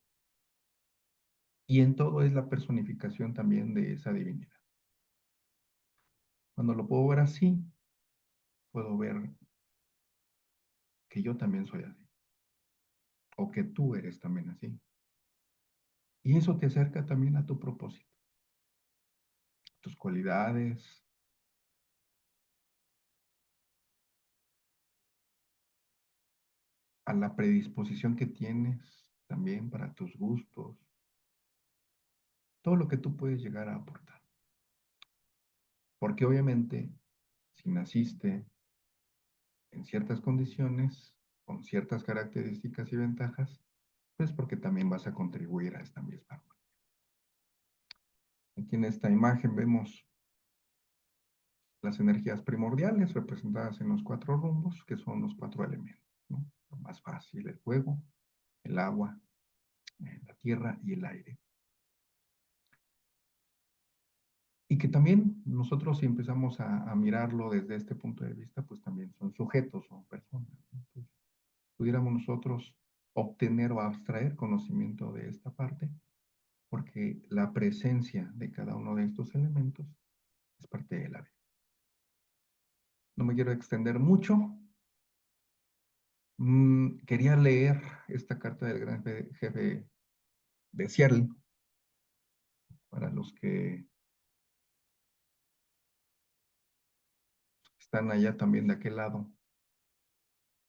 y en todo es la personificación también de esa divinidad. Cuando lo puedo ver así, puedo ver que yo también soy así, o que tú eres también así. Y eso te acerca también a tu propósito, tus cualidades, a la predisposición que tienes también para tus gustos, todo lo que tú puedes llegar a aportar. Porque obviamente, si naciste en ciertas condiciones, con ciertas características y ventajas, pues porque también vas a contribuir a esta misma armonía. Aquí en esta imagen vemos las energías primordiales representadas en los 4 rumbos, que son los 4 elementos, ¿no? Lo más fácil, el fuego, el agua, la tierra y el aire. Y que también nosotros si empezamos a mirarlo desde este punto de vista, pues también son sujetos, son personas, ¿no? Entonces, pudiéramos nosotros obtener o abstraer conocimiento de esta parte, porque la presencia de cada uno de estos elementos es parte de la vida. No me quiero extender mucho. Quería leer esta carta del gran jefe de Seattle, para los que están allá también de aquel lado.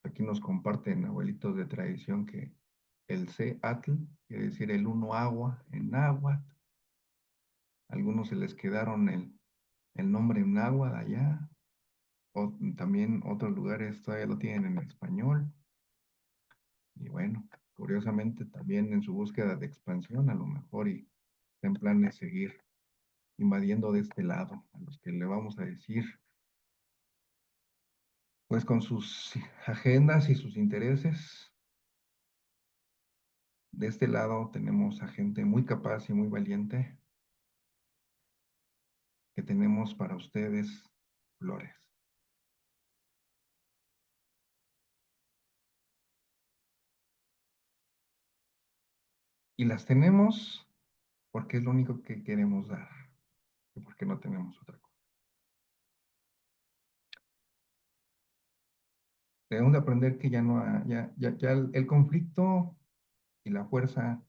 Aquí nos comparten abuelitos de tradición que el Seattle quiere decir el uno agua en náhuatl. Algunos se les quedaron el nombre en náhuatl allá, o también otros lugares todavía lo tienen en español. Y bueno, curiosamente también en su búsqueda de expansión, a lo mejor y está en plan de seguir invadiendo de este lado, a los que le vamos a decir, pues con sus agendas y sus intereses. De este lado tenemos a gente muy capaz y muy valiente, que tenemos para ustedes flores. Y las tenemos porque es lo único que queremos dar, y porque no tenemos otra cosa. Debemos de aprender que ya no ya el conflicto y la fuerza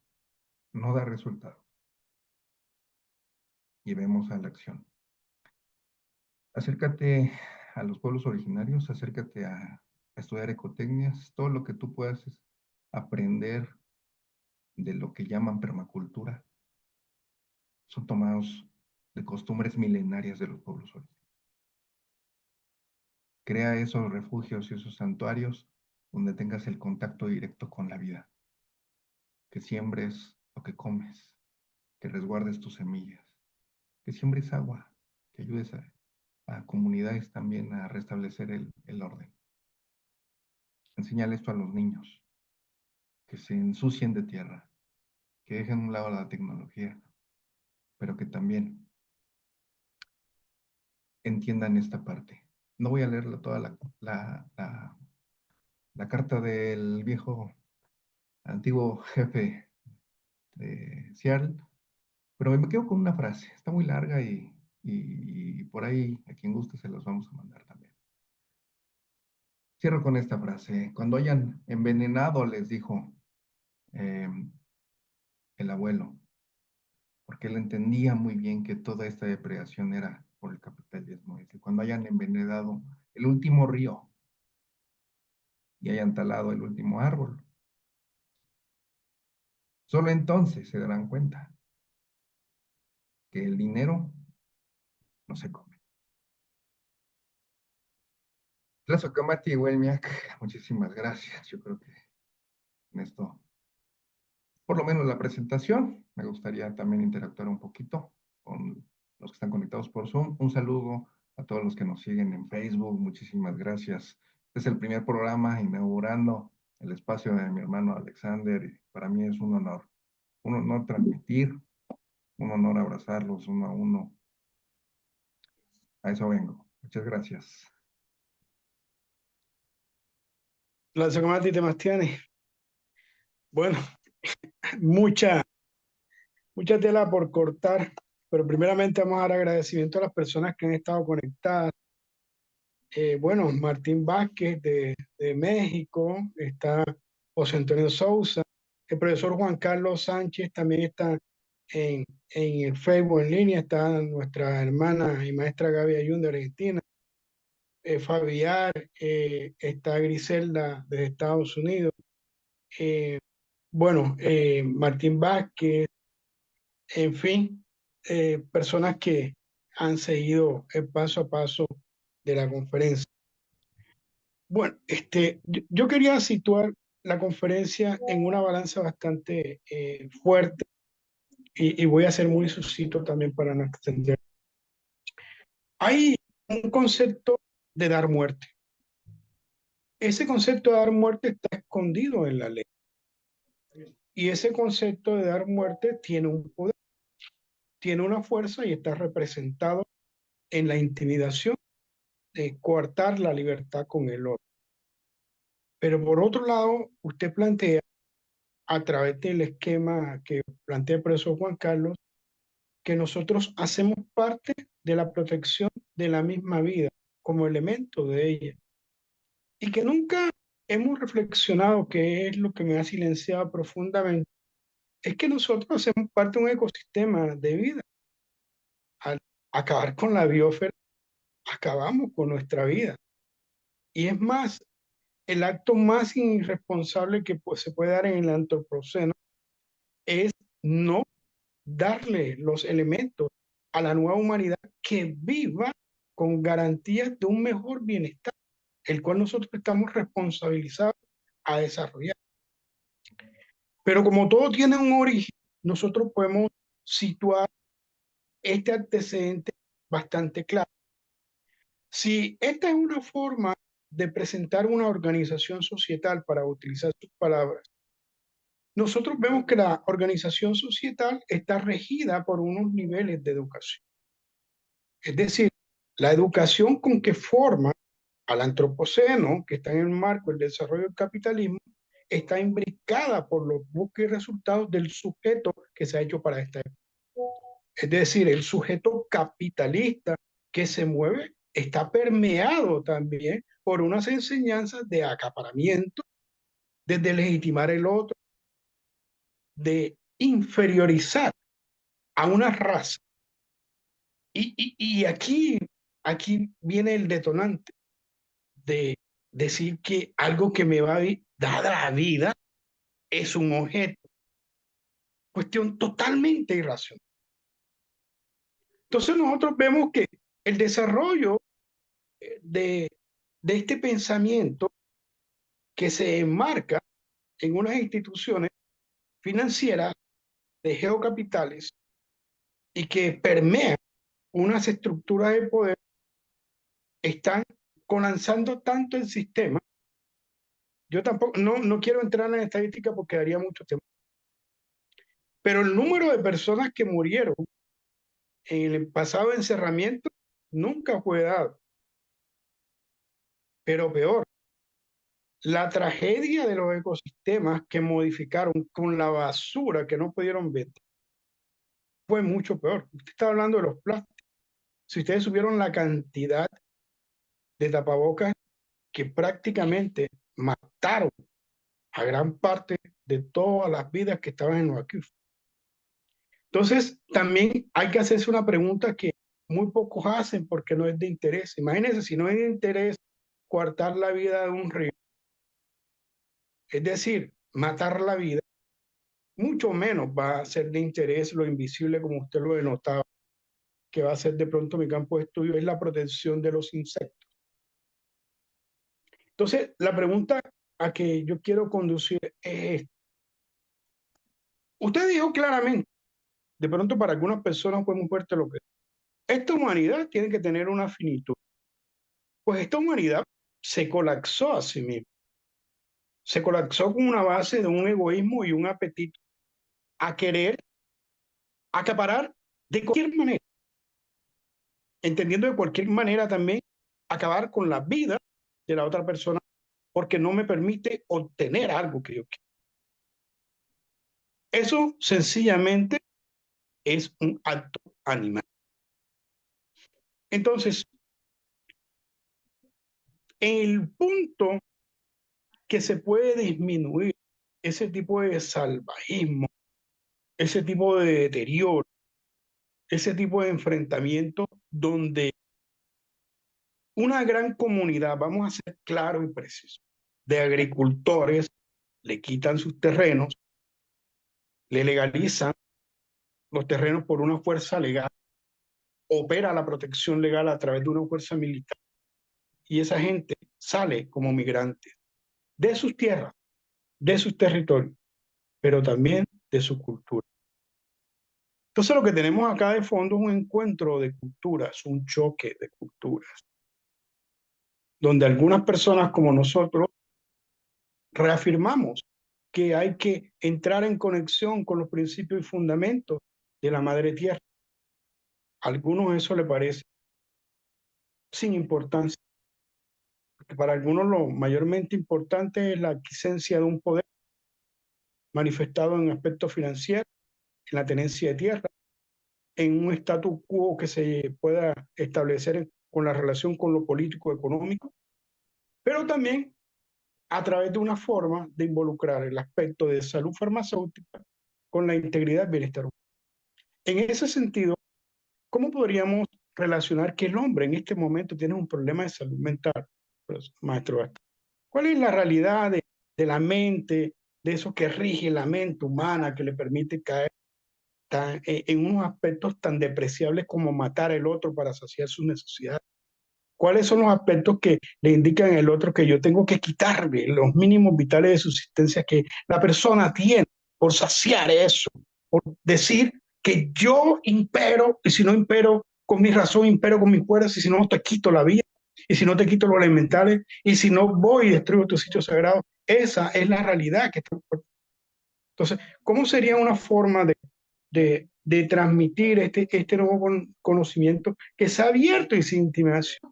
no da resultado. Y vemos a la acción. Acércate a los pueblos originarios, acércate a estudiar ecotecnias, todo lo que tú puedas aprender de lo que llaman permacultura. son tomados de costumbres milenarias de los pueblos originarios. Crea esos refugios y esos santuarios donde tengas el contacto directo con la vida, que siembres lo que comes, que resguardes tus semillas, que siembres agua, que ayudes a comunidades también a restablecer el orden. Enséñale esto a los niños, que se ensucien de tierra, que dejen a un lado la tecnología, pero que también entiendan esta parte. No voy a leer toda la carta del viejo antiguo jefe de Seattle, pero me quedo con una frase. Está muy larga y por ahí, a quien guste, se los vamos a mandar también. Cierro con esta frase. Cuando hayan envenenado, les dijo el abuelo, porque él entendía muy bien que toda esta depredación era por el capitalismo. Dice, cuando hayan envenenado el último río y hayan talado el último árbol, solo entonces se darán cuenta que el dinero no se come. Tlazocamati Huelmiac, muchísimas gracias. Yo creo que en esto, por lo menos la presentación, me gustaría también interactuar un poquito con los que están conectados por Zoom. Un saludo a todos los que nos siguen en Facebook. Muchísimas gracias. Este es el primer programa inaugurando el espacio de mi hermano Alexander y para mí es un honor transmitir, un honor abrazarlos uno a uno. A eso vengo. Muchas gracias. Tlazocamati Temastiani. Bueno, mucha tela por cortar, pero primeramente vamos a dar agradecimiento a las personas que han estado conectadas. Bueno, Martín Vázquez de México, está José Antonio Sousa, el profesor Juan Carlos Sánchez también está en el Facebook en línea, está nuestra hermana y maestra Gaby Ayun de Argentina, Fabián, está Griselda de Estados Unidos, bueno, Martín Vázquez, en fin, personas que han seguido el paso a paso de la conferencia. Bueno, yo quería situar la conferencia en una balanza bastante fuerte y voy a ser muy sucinto también para no extender. Hay un concepto de dar muerte. Ese concepto de dar muerte está escondido en la ley. Y ese concepto de dar muerte tiene un poder, tiene una fuerza y está representado en la intimidación de coartar la libertad con el otro. Pero por otro lado, usted plantea, a través del esquema que plantea el profesor Juan Carlos, que nosotros hacemos parte de la protección de la misma vida como elemento de ella y que nunca hemos reflexionado, que es lo que me ha silenciado profundamente, es que nosotros hacemos parte de un ecosistema de vida. Al acabar con la biosfera, acabamos con nuestra vida. Y es más, el acto más irresponsable que se puede dar en el antropoceno es no darle los elementos a la nueva humanidad que viva con garantías de un mejor bienestar, el cual nosotros estamos responsabilizados a desarrollar. Pero como todo tiene un origen, nosotros podemos situar este antecedente bastante claro. Si esta es una forma de presentar una organización societal, para utilizar sus palabras, nosotros vemos que la organización societal está regida por unos niveles de educación. Es decir, la educación con que forma al antropoceno, que está en el marco del desarrollo del capitalismo, está imbricada por los buques y resultados del sujeto que se ha hecho para esta época. Es decir, el sujeto capitalista que se mueve está permeado también por unas enseñanzas de acaparamiento, de legitimar el otro, de inferiorizar a una raza. Y aquí viene el detonante de decir que algo que me va a dar la vida es un objeto. Cuestión totalmente irracional. Entonces nosotros vemos que el desarrollo de, de este pensamiento que se enmarca en unas instituciones financieras de geocapitales y que permean unas estructuras de poder, están colapsando tanto el sistema. Yo tampoco, no quiero entrar en estadística porque daría mucho tiempo, pero el número de personas que murieron en el pasado encerramiento nunca fue dado. Pero peor, la tragedia de los ecosistemas que modificaron con la basura que no pudieron ver fue mucho peor. Usted está hablando de los plásticos. Si ustedes supieron la cantidad de tapabocas que prácticamente mataron a gran parte de todas las vidas que estaban en los acuíferos. Entonces, también hay que hacerse una pregunta que muy pocos hacen porque no es de interés. Imagínense, si no es de interés coartar la vida de un río, es decir, matar la vida, mucho menos va a ser de interés lo invisible, como usted lo denotaba, que va a ser de pronto mi campo de estudio, es la protección de los insectos. Entonces, la pregunta a que yo quiero conducir es esta. Usted dijo claramente, de pronto para algunas personas fue muy fuerte lo que esta humanidad tiene que tener una finitud. Pues esta humanidad se colapsó a sí misma. Se colapsó con una base de un egoísmo y un apetito a querer acaparar de cualquier manera, entendiendo de cualquier manera también acabar con la vida de la otra persona porque no me permite obtener algo que yo quiero. Eso sencillamente es un acto animal. Entonces, el punto que se puede disminuir ese tipo de salvajismo, ese tipo de deterioro, ese tipo de enfrentamiento donde una gran comunidad, vamos a ser claros y precisos, de agricultores le quitan sus terrenos, le legalizan los terrenos por una fuerza legal, opera la protección legal a través de una fuerza militar y esa gente sale como migrantes de sus tierras, de sus territorios, pero también de su cultura. Entonces lo que tenemos acá de fondo es un encuentro de culturas, un choque de culturas, donde algunas personas como nosotros reafirmamos que hay que entrar en conexión con los principios y fundamentos de la madre tierra. A algunos eso le parece sin importancia, porque para algunos lo mayormente importante es la adquiescencia de un poder manifestado en aspectos financieros, en la tenencia de tierra, en un status quo que se pueda establecer con la relación con lo político económico, pero también a través de una forma de involucrar el aspecto de salud farmacéutica con la integridad del bienestar. En ese sentido, ¿cómo podríamos relacionar que el hombre en este momento tiene un problema de salud mental, pues, maestro Gastón? ¿Cuál es la realidad de la mente, de eso que rige la mente humana, que le permite caer en unos aspectos tan depreciables como matar al otro para saciar sus necesidades? ¿Cuáles son los aspectos que le indican al otro que yo tengo que quitarle los mínimos vitales de subsistencia que la persona tiene por saciar eso? Por decir que yo impero, y si no impero con mi razón, impero con mis fuerzas, y si no te quito la vida, y si no te quito los elementales, y si no voy y destruyo tu sitio sagrado. Esa es la realidad que está. Entonces, ¿cómo sería una forma de transmitir este nuevo conocimiento que se ha abierto y sin intimidación?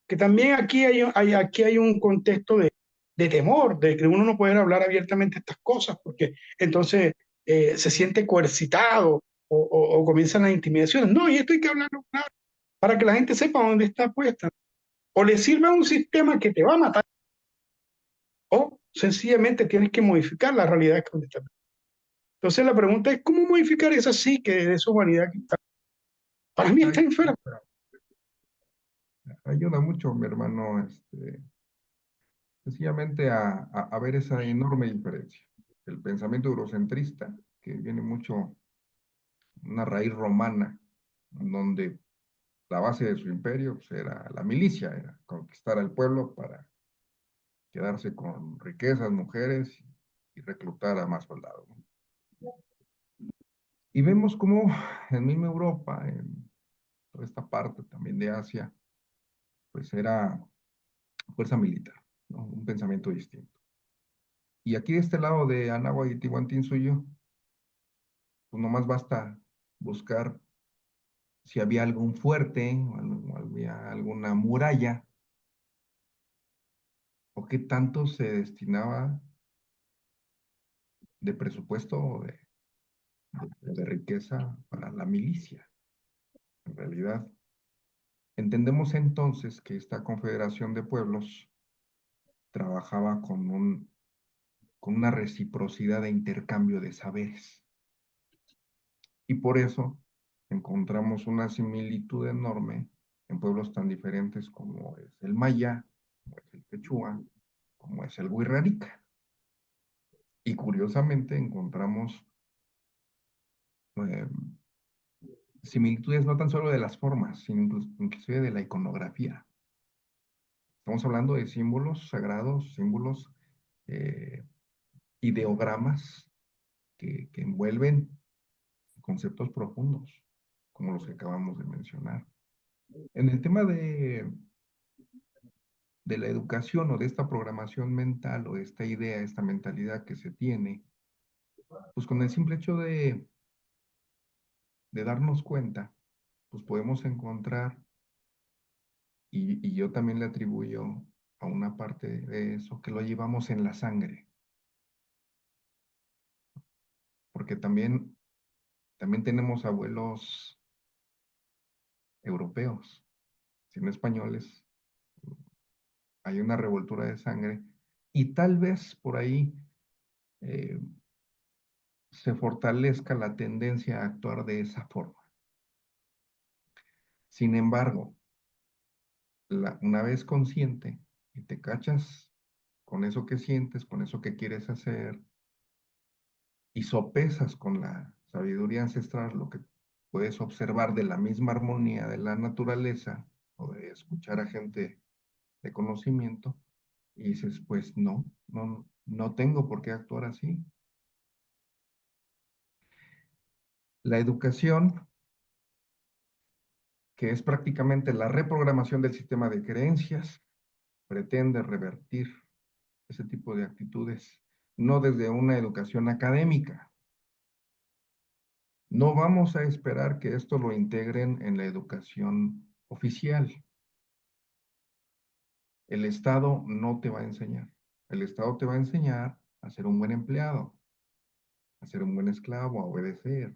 Que también aquí hay un contexto de temor, de que uno no puede hablar abiertamente estas cosas, porque entonces se siente coercitado o comienzan las intimidaciones. No, y esto hay que hablarlo claro, para que la gente sepa dónde está puesta. O le sirve a un sistema que te va a matar, o sencillamente tienes que modificar la realidad que está. Entonces la pregunta es, ¿cómo modificar esa psique de esa humanidad que está? Para mí está enferma. Ayuda mucho, mi hermano, sencillamente a ver esa enorme diferencia. El pensamiento eurocentrista, que viene mucho, una raíz romana, donde la base de su imperio pues, era la milicia, era conquistar al pueblo para quedarse con riquezas, mujeres y reclutar a más soldados, ¿no? Y vemos cómo en misma Europa, en toda esta parte también de Asia, pues era fuerza militar, ¿no? Un pensamiento distinto. Y aquí de este lado de Anáhuac y Tihuantinsuyo, pues nomás basta buscar si había algún fuerte o había alguna muralla o qué tanto se destinaba de presupuesto o de riqueza para la milicia. En realidad, entendemos entonces que esta confederación de pueblos trabajaba con una reciprocidad de intercambio de saberes. Y por eso encontramos una similitud enorme en pueblos tan diferentes como es el maya, como es el quechua, como es el wixárika. Y curiosamente encontramos eh, similitudes no tan solo de las formas, sino inclusive de la iconografía. Estamos hablando de símbolos sagrados, símbolos, eh, ideogramas que envuelven conceptos profundos, como los que acabamos de mencionar. En el tema de la educación o de esta programación mental o de esta idea, esta mentalidad que se tiene, pues con el simple hecho de darnos cuenta, pues podemos encontrar, y yo también le atribuyo a una parte de eso, que lo llevamos en la sangre, porque también tenemos abuelos europeos, sino españoles, hay una revoltura de sangre, y tal vez por ahí eh, se fortalezca la tendencia a actuar de esa forma. Sin embargo, una vez consciente y te cachas con eso que sientes, con eso que quieres hacer, y sopesas con la sabiduría ancestral lo que puedes observar de la misma armonía de la naturaleza o de escuchar a gente de conocimiento, y dices, pues no tengo por qué actuar así. La educación, que es prácticamente la reprogramación del sistema de creencias, pretende revertir ese tipo de actitudes, no desde una educación académica. No vamos a esperar que esto lo integren en la educación oficial. El Estado no te va a enseñar. El Estado te va a enseñar a ser un buen empleado, a ser un buen esclavo, a obedecer.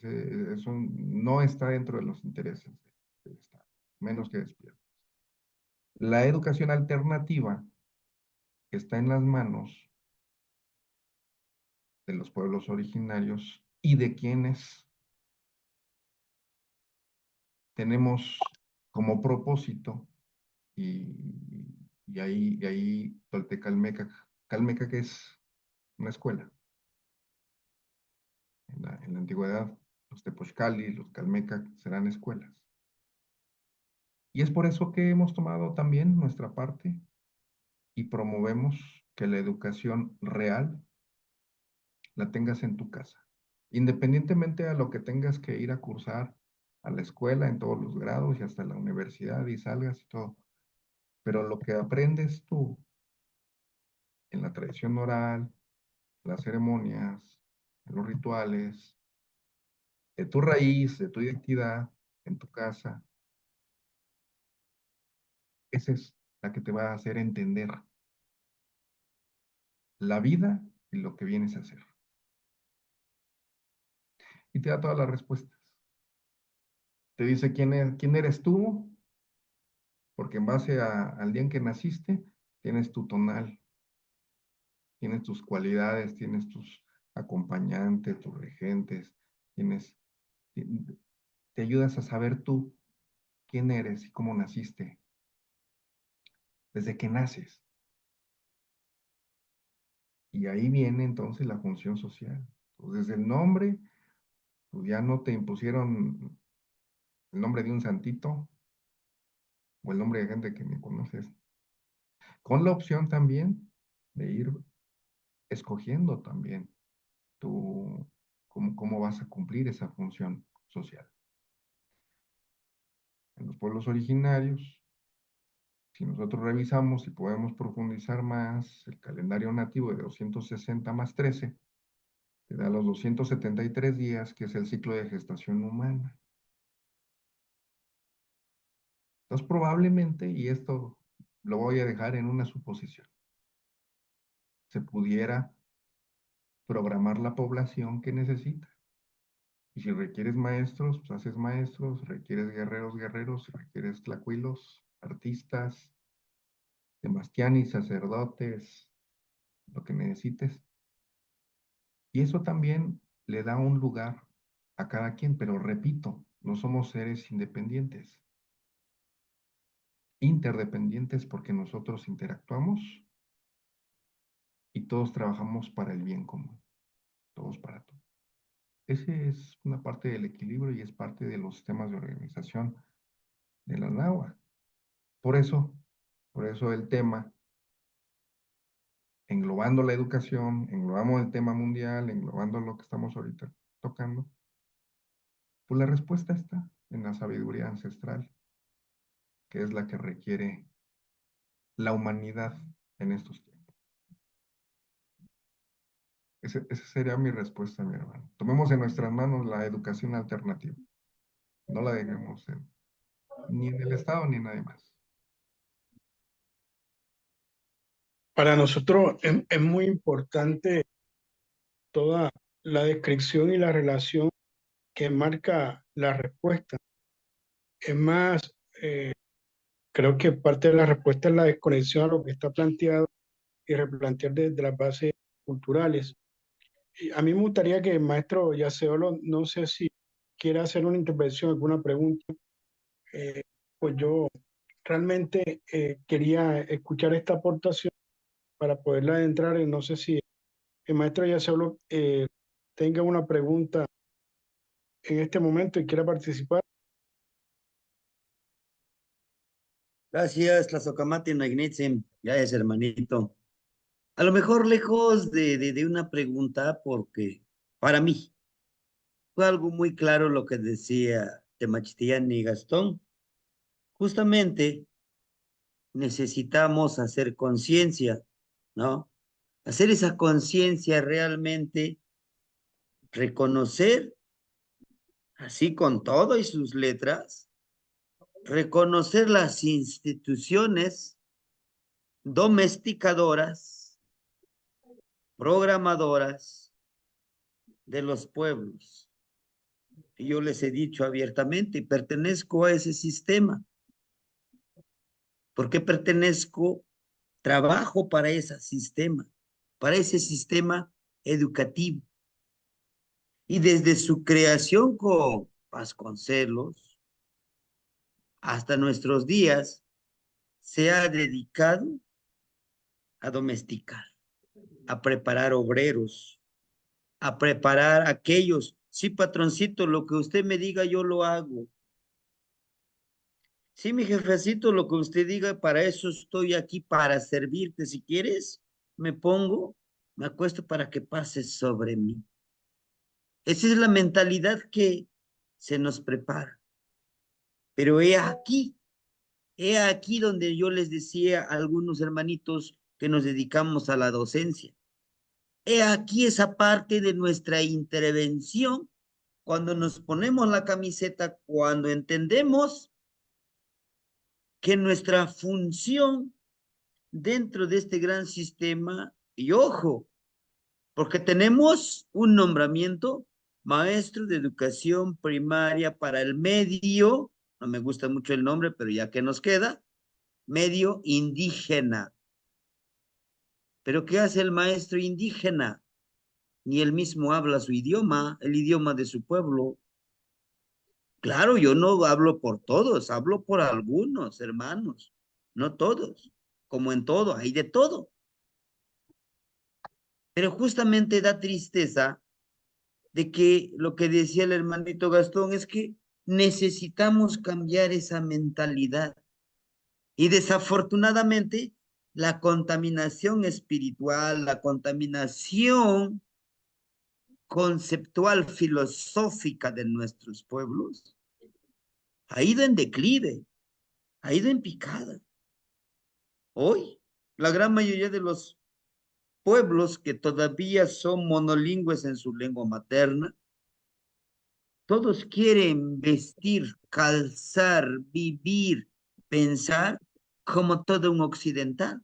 Eso no está dentro de los intereses del Estado, menos que despierto. La educación alternativa está en las manos de los pueblos originarios y de quienes tenemos como propósito, y ahí Toltecalmeca, Calmeca, que es una escuela. En la antigüedad, los Tepochcali, los Calmeca serán escuelas. Y es por eso que hemos tomado también nuestra parte y promovemos que la educación real la tengas en tu casa, independientemente a lo que tengas que ir a cursar a la escuela en todos los grados y hasta la universidad y salgas y todo. Pero lo que aprendes tú en la tradición oral, las ceremonias, los rituales, de tu raíz, de tu identidad, en tu casa, esa es la que te va a hacer entender la vida y lo que vienes a hacer. Y te da todas las respuestas. Te dice quién eres tú, porque en base al día en que naciste, tienes tu tonal, tienes tus cualidades, tienes tus acompañantes, tus regentes, tienes, te ayudas a saber tú quién eres y cómo naciste desde que naces. Y ahí viene entonces la función social. Pues desde el nombre Pues ya no te impusieron el nombre de un santito o el nombre de gente que ni conoces, con la opción también de ir escogiendo también cómo vas a cumplir esa función social. En los pueblos originarios, si nosotros revisamos y podemos profundizar más, el calendario nativo de 260 más 13 te da los 273 días, que es el ciclo de gestación humana. Entonces, probablemente, y esto lo voy a dejar en una suposición, se pudiera programar la población que necesita. Y si requieres maestros, pues haces maestros, requieres guerreros, guerreros, requieres tlacuilos, artistas, sebastianis, sacerdotes, lo que necesites. Y eso también le da un lugar a cada quien, pero repito, no somos seres independientes, interdependientes porque nosotros interactuamos y todos trabajamos para el bien común, todos para todos. Ese es una parte del equilibrio y es parte de los sistemas de organización de la náhuatl. Por eso el tema, englobando la educación, englobamos el tema mundial, englobando lo que estamos ahorita tocando, pues la respuesta está en la sabiduría ancestral, que es la que requiere la humanidad en estos tiempos. Esa sería mi respuesta, mi hermano. Tomemos en nuestras manos la educación alternativa. No la dejemos ni en el Estado ni en nadie más. Para nosotros es muy importante toda la descripción y la relación que marca la respuesta. Es más, creo que parte de la respuesta es la desconexión a lo que está planteado y replantear desde las bases culturales. Y a mí me gustaría que el maestro Yaceolo, no sé si quiere hacer una intervención, alguna pregunta, eh, pues yo realmente quería escuchar esta aportación para poderla adentrar. No sé si el maestro Yaceolo tenga una pregunta en este momento y quiera participar. Gracias, Tlazocamati Nagnitzin. Gracias, hermanito. A lo mejor lejos de una pregunta, porque para mí fue algo muy claro lo que decía Temachtiyán y Gastón. Justamente necesitamos hacer conciencia, ¿no? Hacer esa conciencia realmente, reconocer, así con todo y sus letras, reconocer las instituciones domesticadoras, programadoras de los pueblos. Y yo les he dicho abiertamente, pertenezco a ese sistema. ¿Por qué pertenezco? Trabajo para ese sistema educativo. Y desde su creación con Vasconcelos hasta nuestros días, se ha dedicado a domesticar, a preparar obreros, a preparar aquellos. Sí, patroncito, lo que usted me diga, yo lo hago. Sí, mi jefecito, lo que usted diga, para eso estoy aquí, para servirte. Si quieres, me pongo, me acuesto para que pases sobre mí. Esa es la mentalidad que se nos prepara. Pero he aquí donde yo les decía a algunos hermanitos que nos dedicamos a la docencia. He aquí esa parte de nuestra intervención cuando nos ponemos la camiseta, cuando entendemos que nuestra función dentro de este gran sistema, y ojo, porque tenemos un nombramiento maestro de educación primaria para el medio, no me gusta mucho el nombre, pero ya que nos queda, medio indígena. Pero ¿qué hace el maestro indígena? Ni él mismo habla su idioma, el idioma de su pueblo. Claro, yo no hablo por todos, hablo por algunos hermanos, no todos, como en todo, hay de todo. Pero justamente da tristeza de que lo que decía el hermanito Gastón es que necesitamos cambiar esa mentalidad. Y desafortunadamente, la contaminación espiritual, la contaminación conceptual, filosófica de nuestros pueblos, ha ido en declive, ha ido en picada. Hoy, la gran mayoría de los pueblos que todavía son monolingües en su lengua materna, todos quieren vestir, calzar, vivir, pensar como todo un occidental.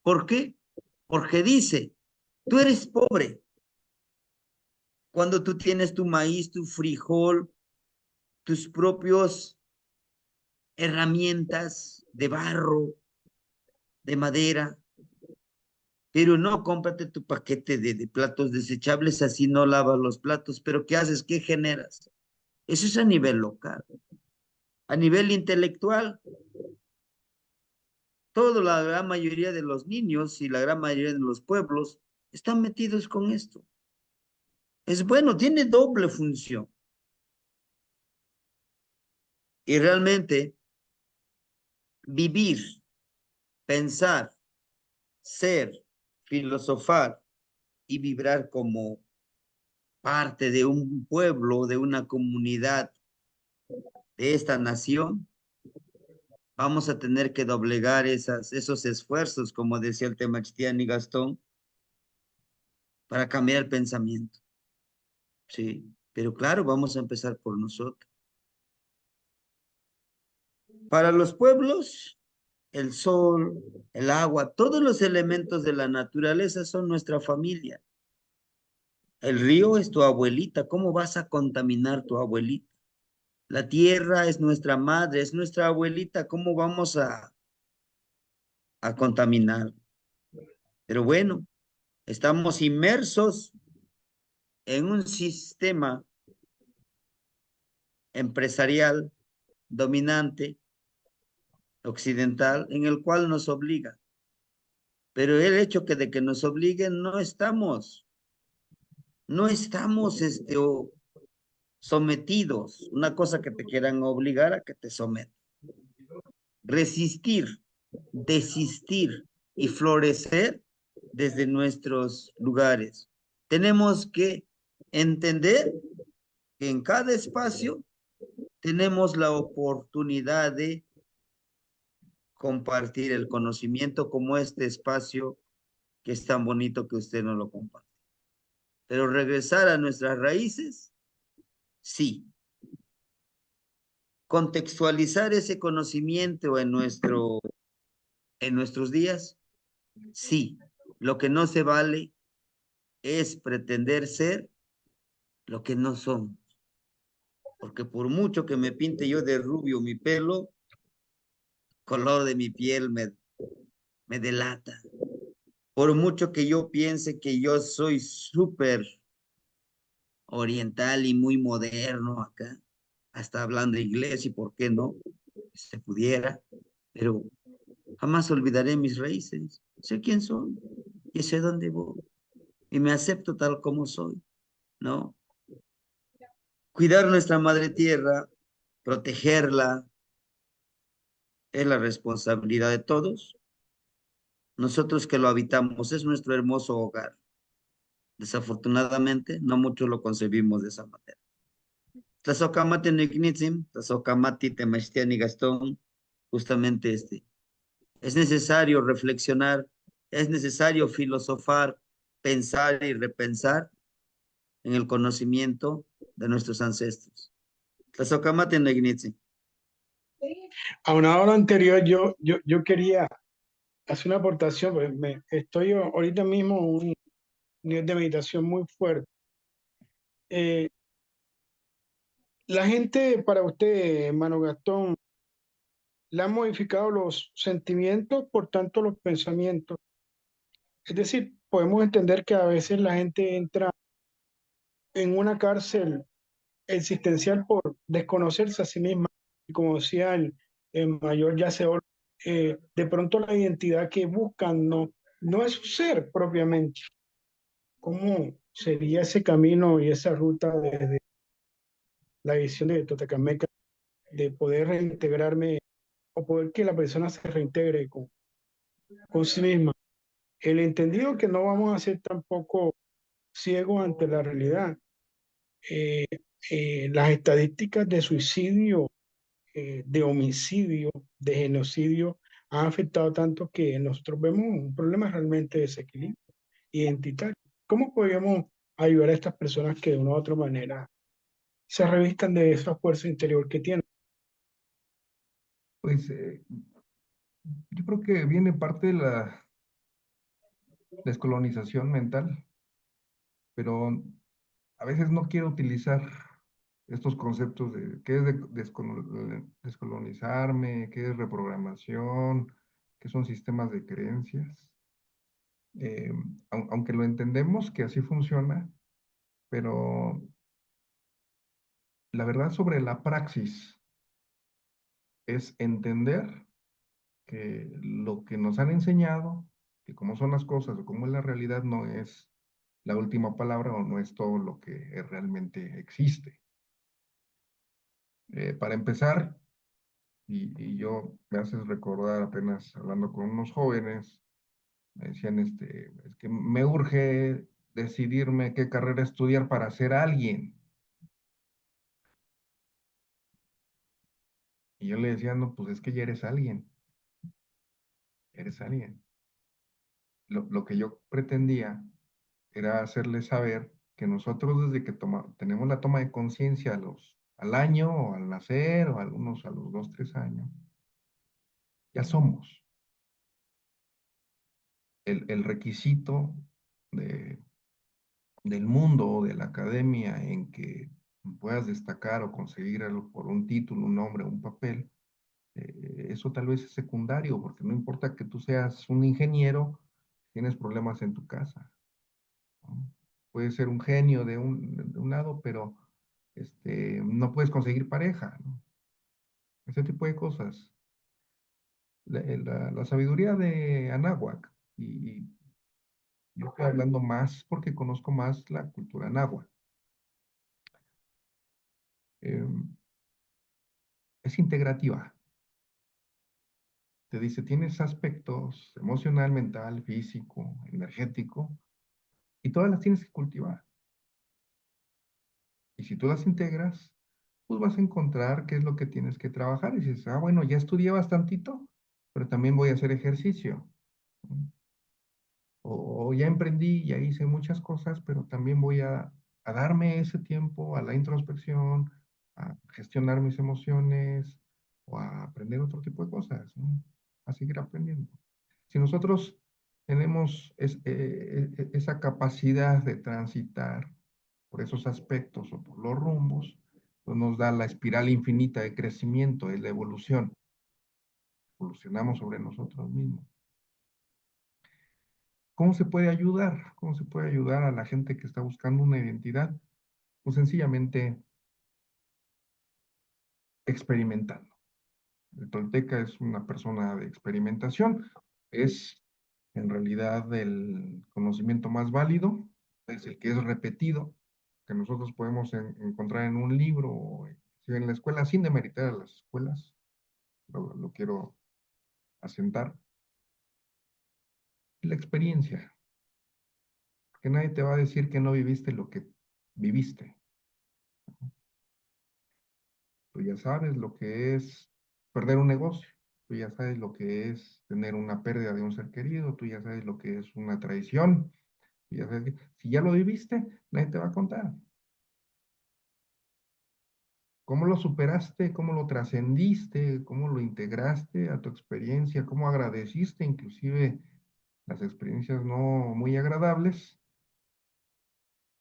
¿Por qué? Porque dice, tú eres pobre cuando tú tienes tu maíz, tu frijol, tus propios herramientas de barro, de madera, pero no, cómprate tu paquete de platos desechables, así no lavas los platos, pero ¿qué haces? ¿Qué generas? Eso es a nivel local. A nivel intelectual, toda la gran mayoría de los niños y la gran mayoría de los pueblos están metidos con esto. Es bueno, tiene doble función. Y realmente vivir, pensar, ser, filosofar y vibrar como parte de un pueblo, de una comunidad, de esta nación, vamos a tener que doblegar esos esfuerzos, como decía el Temachtien y Gastón, para cambiar el pensamiento. Sí, pero claro, vamos a empezar por nosotros. Para los pueblos, el sol, el agua, todos los elementos de la naturaleza son nuestra familia. El río es tu abuelita. ¿Cómo vas a contaminar tu abuelita? La tierra es nuestra madre, es nuestra abuelita. ¿Cómo vamos a contaminar? Pero bueno, estamos inmersos en un sistema empresarial dominante, occidental, en el cual nos obliga. Pero el hecho de que nos obliguen, no estamos sometidos. Una cosa que te quieran obligar a que te sometas. Resistir, desistir y florecer desde nuestros lugares. Tenemos que entender que en cada espacio tenemos la oportunidad de compartir el conocimiento como este espacio que es tan bonito que usted no lo comparte. Pero regresar a nuestras raíces, sí. Contextualizar ese conocimiento en nuestros días, sí. Lo que no se vale es pretender ser lo que no somos. Porque por mucho que me pinte yo de rubio mi pelo, color de mi piel me delata. Por mucho que yo piense que yo soy súper oriental y muy moderno acá, hasta hablando inglés y por qué no, si se pudiera, pero jamás olvidaré mis raíces. Sé quién soy y sé dónde voy y me acepto tal como soy, ¿no? Cuidar nuestra madre tierra, protegerla, es la responsabilidad de todos. Nosotros que lo habitamos, es nuestro hermoso hogar. Desafortunadamente, no mucho lo concebimos de esa manera. Tlazocamati Nicknitzim, Tlazocamati Temachtiani Gastón, justamente es necesario reflexionar, es necesario filosofar, pensar y repensar en el conocimiento de nuestros ancestros. Tlazocamati Nicknitzim. Aunado a lo anterior, yo quería hacer una aportación, pues estoy ahorita mismo en un nivel de meditación muy fuerte. Eh, la gente, para usted, hermano Gastón, le han modificado los sentimientos, por tanto los pensamientos. Es decir, podemos entender que a veces la gente entra en una cárcel existencial por desconocerse a sí misma. Y como decía el mayor Yaceol, de pronto la identidad que buscan no es su ser propiamente. ¿Cómo sería ese camino y esa ruta desde la visión de Totacameca, de poder reintegrarme o poder que la persona se reintegre con sí misma. El entendido que no vamos a ser tampoco ciegos ante la realidad. Eh, las estadísticas de suicidio, de homicidio, de genocidio han afectado tanto que nosotros vemos un problema realmente de desequilibrio identitario. ¿Cómo podríamos ayudar a estas personas que de una u otra manera se revistan de esa fuerza interior que tienen? Pues yo creo que viene parte de la descolonización mental, pero a veces no quiero utilizar estos conceptos de qué es descolonizarme, qué es reprogramación, qué son sistemas de creencias. Eh, Aunque lo entendemos que así funciona, pero la verdad sobre la praxis es entender que lo que nos han enseñado, que cómo son las cosas o cómo es la realidad, no es la última palabra o no es todo lo que realmente existe. Para empezar, y yo me haces recordar apenas hablando con unos jóvenes, me decían, es que me urge decidirme qué carrera estudiar para ser alguien. Y yo le decía, no, pues es que ya eres alguien, eres alguien. Lo que yo pretendía era hacerles saber que nosotros desde que tenemos la toma de conciencia al año o al nacer o algunos a los 2, 3 años, ya somos. El requisito de, del mundo o de la academia en que puedas destacar o conseguir algo por un título, un nombre, un papel, eso tal vez es secundario, porque no importa que tú seas un ingeniero, tienes problemas en tu casa, ¿no? Puedes ser un genio de un lado, pero no puedes conseguir pareja, ¿no? Ese tipo de cosas. La sabiduría de Anáhuac, y yo estoy hablando más porque conozco más la cultura náhuatl, eh, es integrativa. Te dice, tienes aspectos emocional, mental, físico, energético, y todas las tienes que cultivar. Y si tú las integras, pues vas a encontrar qué es lo que tienes que trabajar. Y dices, ah, bueno, ya estudié bastantito, pero también voy a hacer ejercicio. O ya emprendí, ya hice muchas cosas, pero también voy a darme ese tiempo a la introspección, a gestionar mis emociones o a aprender otro tipo de cosas, ¿no? A seguir aprendiendo. Si nosotros tenemos esa capacidad de transitar por esos aspectos o por los rumbos, pues nos da la espiral infinita de crecimiento, es la evolución. Evolucionamos sobre nosotros mismos. ¿Cómo se puede ayudar? ¿Cómo se puede ayudar a la gente que está buscando una identidad? Pues sencillamente experimentando. El tolteca es una persona de experimentación, es en realidad el conocimiento más válido, es el que es repetido, que nosotros podemos encontrar en un libro o en la escuela, sin demeritar a las escuelas, lo quiero asentar. La experiencia, que nadie te va a decir que no viviste lo que viviste. Tú ya sabes lo que es perder un negocio, tú ya sabes lo que es tener una pérdida de un ser querido, tú ya sabes lo que es una traición, tú ya sabes si ya lo viviste, nadie te va a contar. ¿Cómo lo superaste? ¿Cómo lo trascendiste? ¿Cómo lo integraste a tu experiencia? ¿Cómo agradeciste inclusive las experiencias no muy agradables?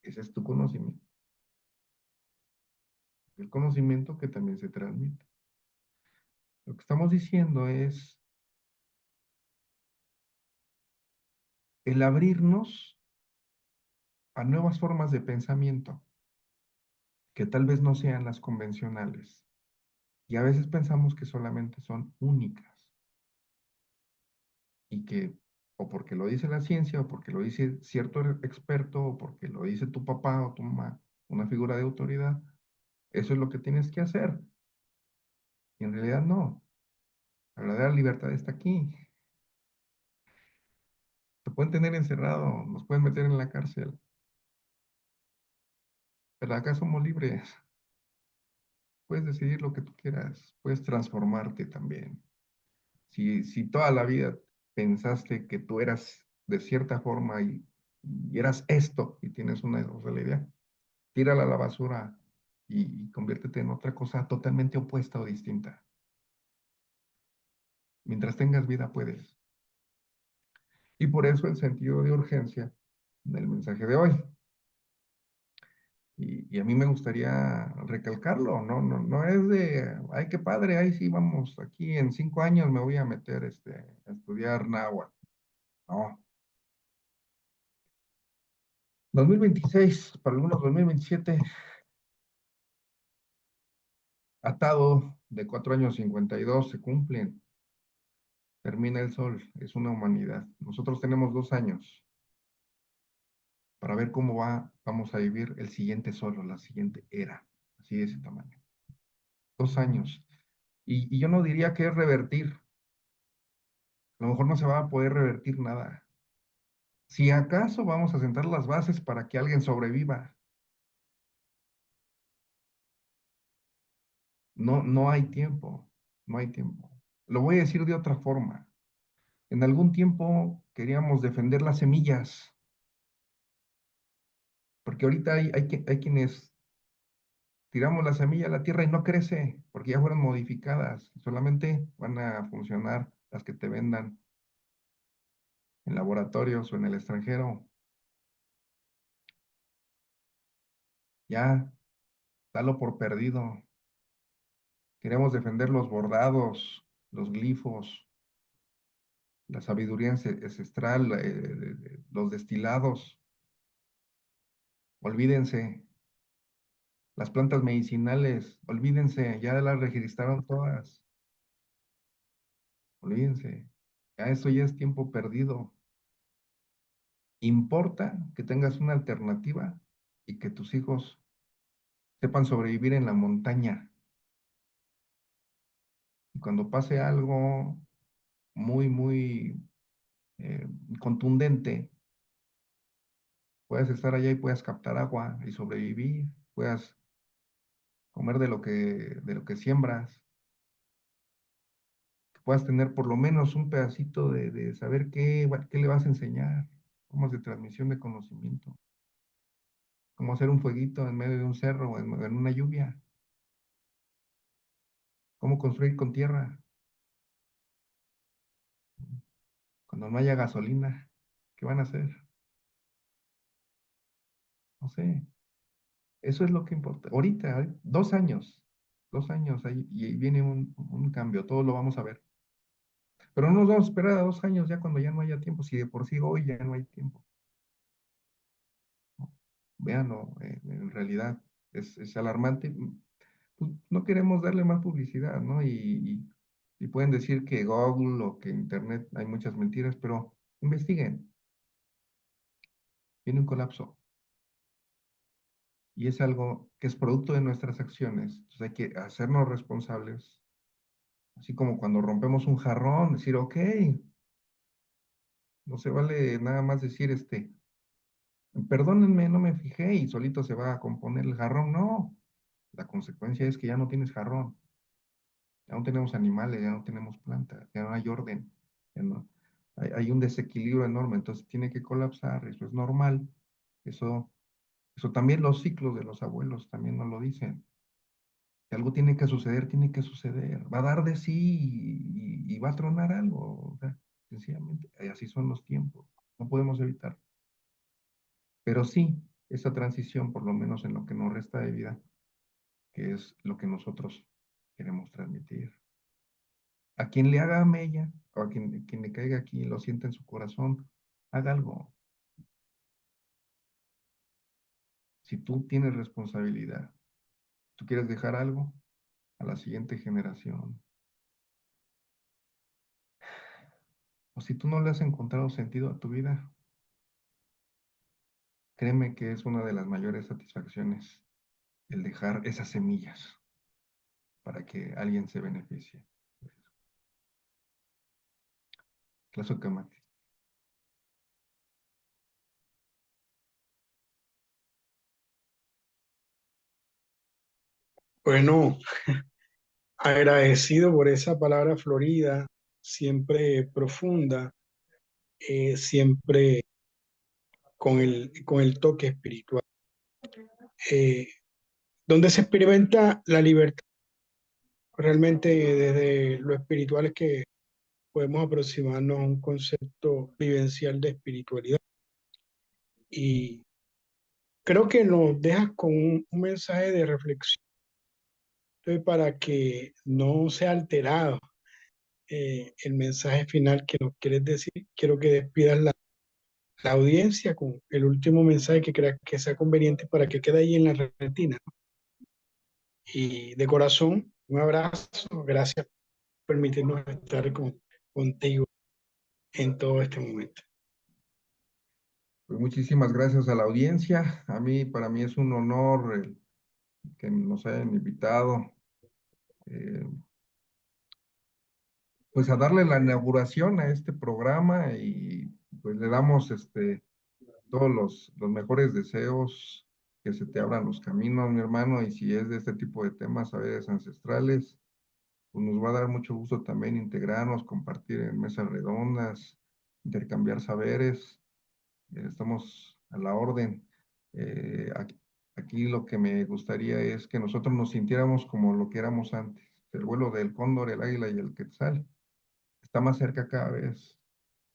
Ese es tu conocimiento. El conocimiento que también se transmite. Lo que estamos diciendo es el abrirnos a nuevas formas de pensamiento que tal vez no sean las convencionales. Y a veces pensamos que solamente son únicas y que o porque lo dice la ciencia, o porque lo dice cierto experto, o porque lo dice tu papá o tu mamá, una figura de autoridad, eso es lo que tienes que hacer. Y en realidad no. La verdadera libertad está aquí. Te pueden tener encerrado, nos pueden meter en la cárcel, pero acá somos libres. Puedes decidir lo que tú quieras, puedes transformarte también. Si toda la vida pensaste que tú eras de cierta forma y eras esto y tienes una realidad, tírala a la basura y conviértete en otra cosa totalmente opuesta o distinta. Mientras tengas vida puedes. Y por eso el sentido de urgencia del mensaje de hoy. Y a mí me gustaría recalcarlo, no es de, ay, qué padre, ahí sí vamos, aquí en 5 años me voy a meter a estudiar náhuatl. No, 2026, para algunos 2027, atado de 4 años 52 se cumplen, termina el sol, es una humanidad. Nosotros tenemos 2 años para ver cómo vamos a vivir el siguiente sol o la siguiente era, así de ese tamaño. 2 años. Y yo no diría que es revertir, a lo mejor no se va a poder revertir nada. Si acaso vamos a sentar las bases para que alguien sobreviva, no hay tiempo, no hay tiempo. Lo voy a decir de otra forma. En algún tiempo queríamos defender las semillas, porque ahorita hay quienes tiramos la semilla a la tierra y no crece, porque ya fueron modificadas. Solamente van a funcionar las que te vendan en laboratorios o en el extranjero. Ya, dalo por perdido. Queremos defender los bordados, los glifos, la sabiduría ancestral, los destilados. Olvídense, las plantas medicinales, olvídense, ya las registraron todas. Olvídense, ya eso ya es tiempo perdido. Importa que tengas una alternativa y que tus hijos sepan sobrevivir en la montaña. Y cuando pase algo muy eh, contundente, puedas estar allá y puedas captar agua y sobrevivir, puedas comer de lo que siembras, que puedas tener por lo menos un pedacito de saber qué le vas a enseñar, formas de transmisión de conocimiento, cómo hacer un fueguito en medio de un cerro o en una lluvia, cómo construir con tierra, cuando no haya gasolina, ¿qué van a hacer? No sé, eso es lo que importa. Ahorita, 2 años, ahí, y ahí viene un cambio, todo lo vamos a ver. Pero no nos vamos a esperar a 2 años ya cuando ya no haya tiempo, si de por sí hoy ya no hay tiempo. ¿No? Véanlo, en realidad es alarmante. Pues, no queremos darle más publicidad, ¿no? Y pueden decir que Google o que Internet hay muchas mentiras, pero investiguen, viene un colapso y es algo que es producto de nuestras acciones. Entonces hay que hacernos responsables, así como cuando rompemos un jarrón, decir, ok, no se vale nada más decir, perdónenme, no me fijé y solito se va a componer el jarrón. No, la consecuencia es que ya no tienes jarrón, ya no tenemos animales, ya no tenemos plantas, ya no hay orden, ya no, hay un desequilibrio enorme, entonces tiene que colapsar, eso es normal, eso también los ciclos de los abuelos también nos lo dicen. Si algo tiene que suceder, va a dar de sí y va a tronar algo, o sea, sencillamente, así son los tiempos, no podemos evitar. Pero sí, esa transición, por lo menos en lo que nos resta de vida, que es lo que nosotros queremos transmitir. A quien le haga mella, o a quien le caiga aquí y lo sienta en su corazón, haga algo. Si tú tienes responsabilidad, tú quieres dejar algo a la siguiente generación, o si tú no le has encontrado sentido a tu vida, créeme que es una de las mayores satisfacciones el dejar esas semillas para que alguien se beneficie. Tlazocamati. Bueno, agradecido por esa palabra florida, siempre profunda, siempre con el toque espiritual, eh, donde se experimenta la libertad. Realmente desde lo espiritual es que podemos aproximarnos a un concepto vivencial de espiritualidad. Y creo que nos dejas con un mensaje de reflexión. Entonces, para que no sea alterado el mensaje final que nos quieres decir, quiero que despidas la audiencia con el último mensaje que creas que sea conveniente para que quede ahí en la retina. Y de corazón, un abrazo, gracias por permitirnos estar contigo en todo este momento. Pues muchísimas gracias a la audiencia. Para mí es un honor que nos hayan invitado, eh, pues a darle la inauguración a este programa y pues le damos todos los mejores deseos, que se te abran los caminos, mi hermano, y si es de este tipo de temas, saberes ancestrales, pues nos va a dar mucho gusto también integrarnos, compartir en mesas redondas, intercambiar saberes. Estamos a la orden. Aquí lo que me gustaría es que nosotros nos sintiéramos como lo que éramos antes. El vuelo del cóndor, el águila y el quetzal está más cerca cada vez.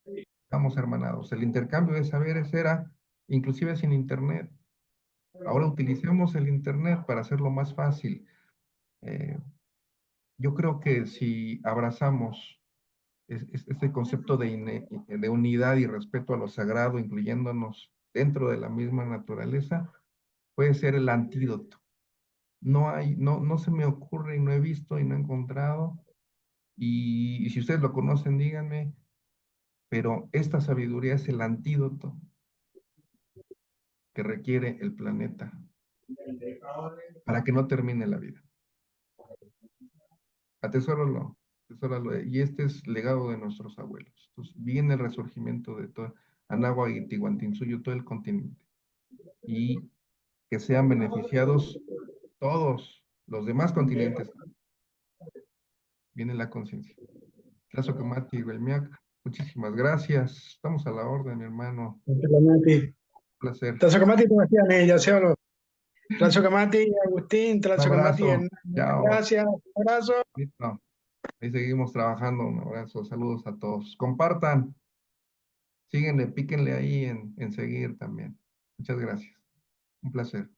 Estamos hermanados. El intercambio de saberes era inclusive sin internet. Ahora utilicemos el internet para hacerlo más fácil. Eh, yo creo que si abrazamos este concepto de unidad y respeto a lo sagrado, incluyéndonos dentro de la misma naturaleza, puede ser el antídoto. No se me ocurre y no he visto y no he encontrado. Y si ustedes lo conocen, díganme, pero esta sabiduría es el antídoto que requiere el planeta para que no termine la vida. Atesóralo, atesóralo. Y este es legado de nuestros abuelos. Entonces, viene el resurgimiento de todo Anáhuac y Tihuantinsuyo, todo el continente. Y que sean beneficiados todos los demás continentes. Viene la conciencia. Tlazocamati y Huelmiac, muchísimas gracias. Estamos a la orden, mi hermano. Tlazocamati, Un placer. Tlazocamati, Sebastián, ya se habló. Tlazocamati, Agustín, Un Tlazocamati, abrazo. Hernán. Chao. Gracias, abrazo. Listo. Ahí seguimos trabajando. Un abrazo. Saludos a todos. Compartan. Síguenle, píquenle ahí en seguir también. Muchas gracias. Un placer.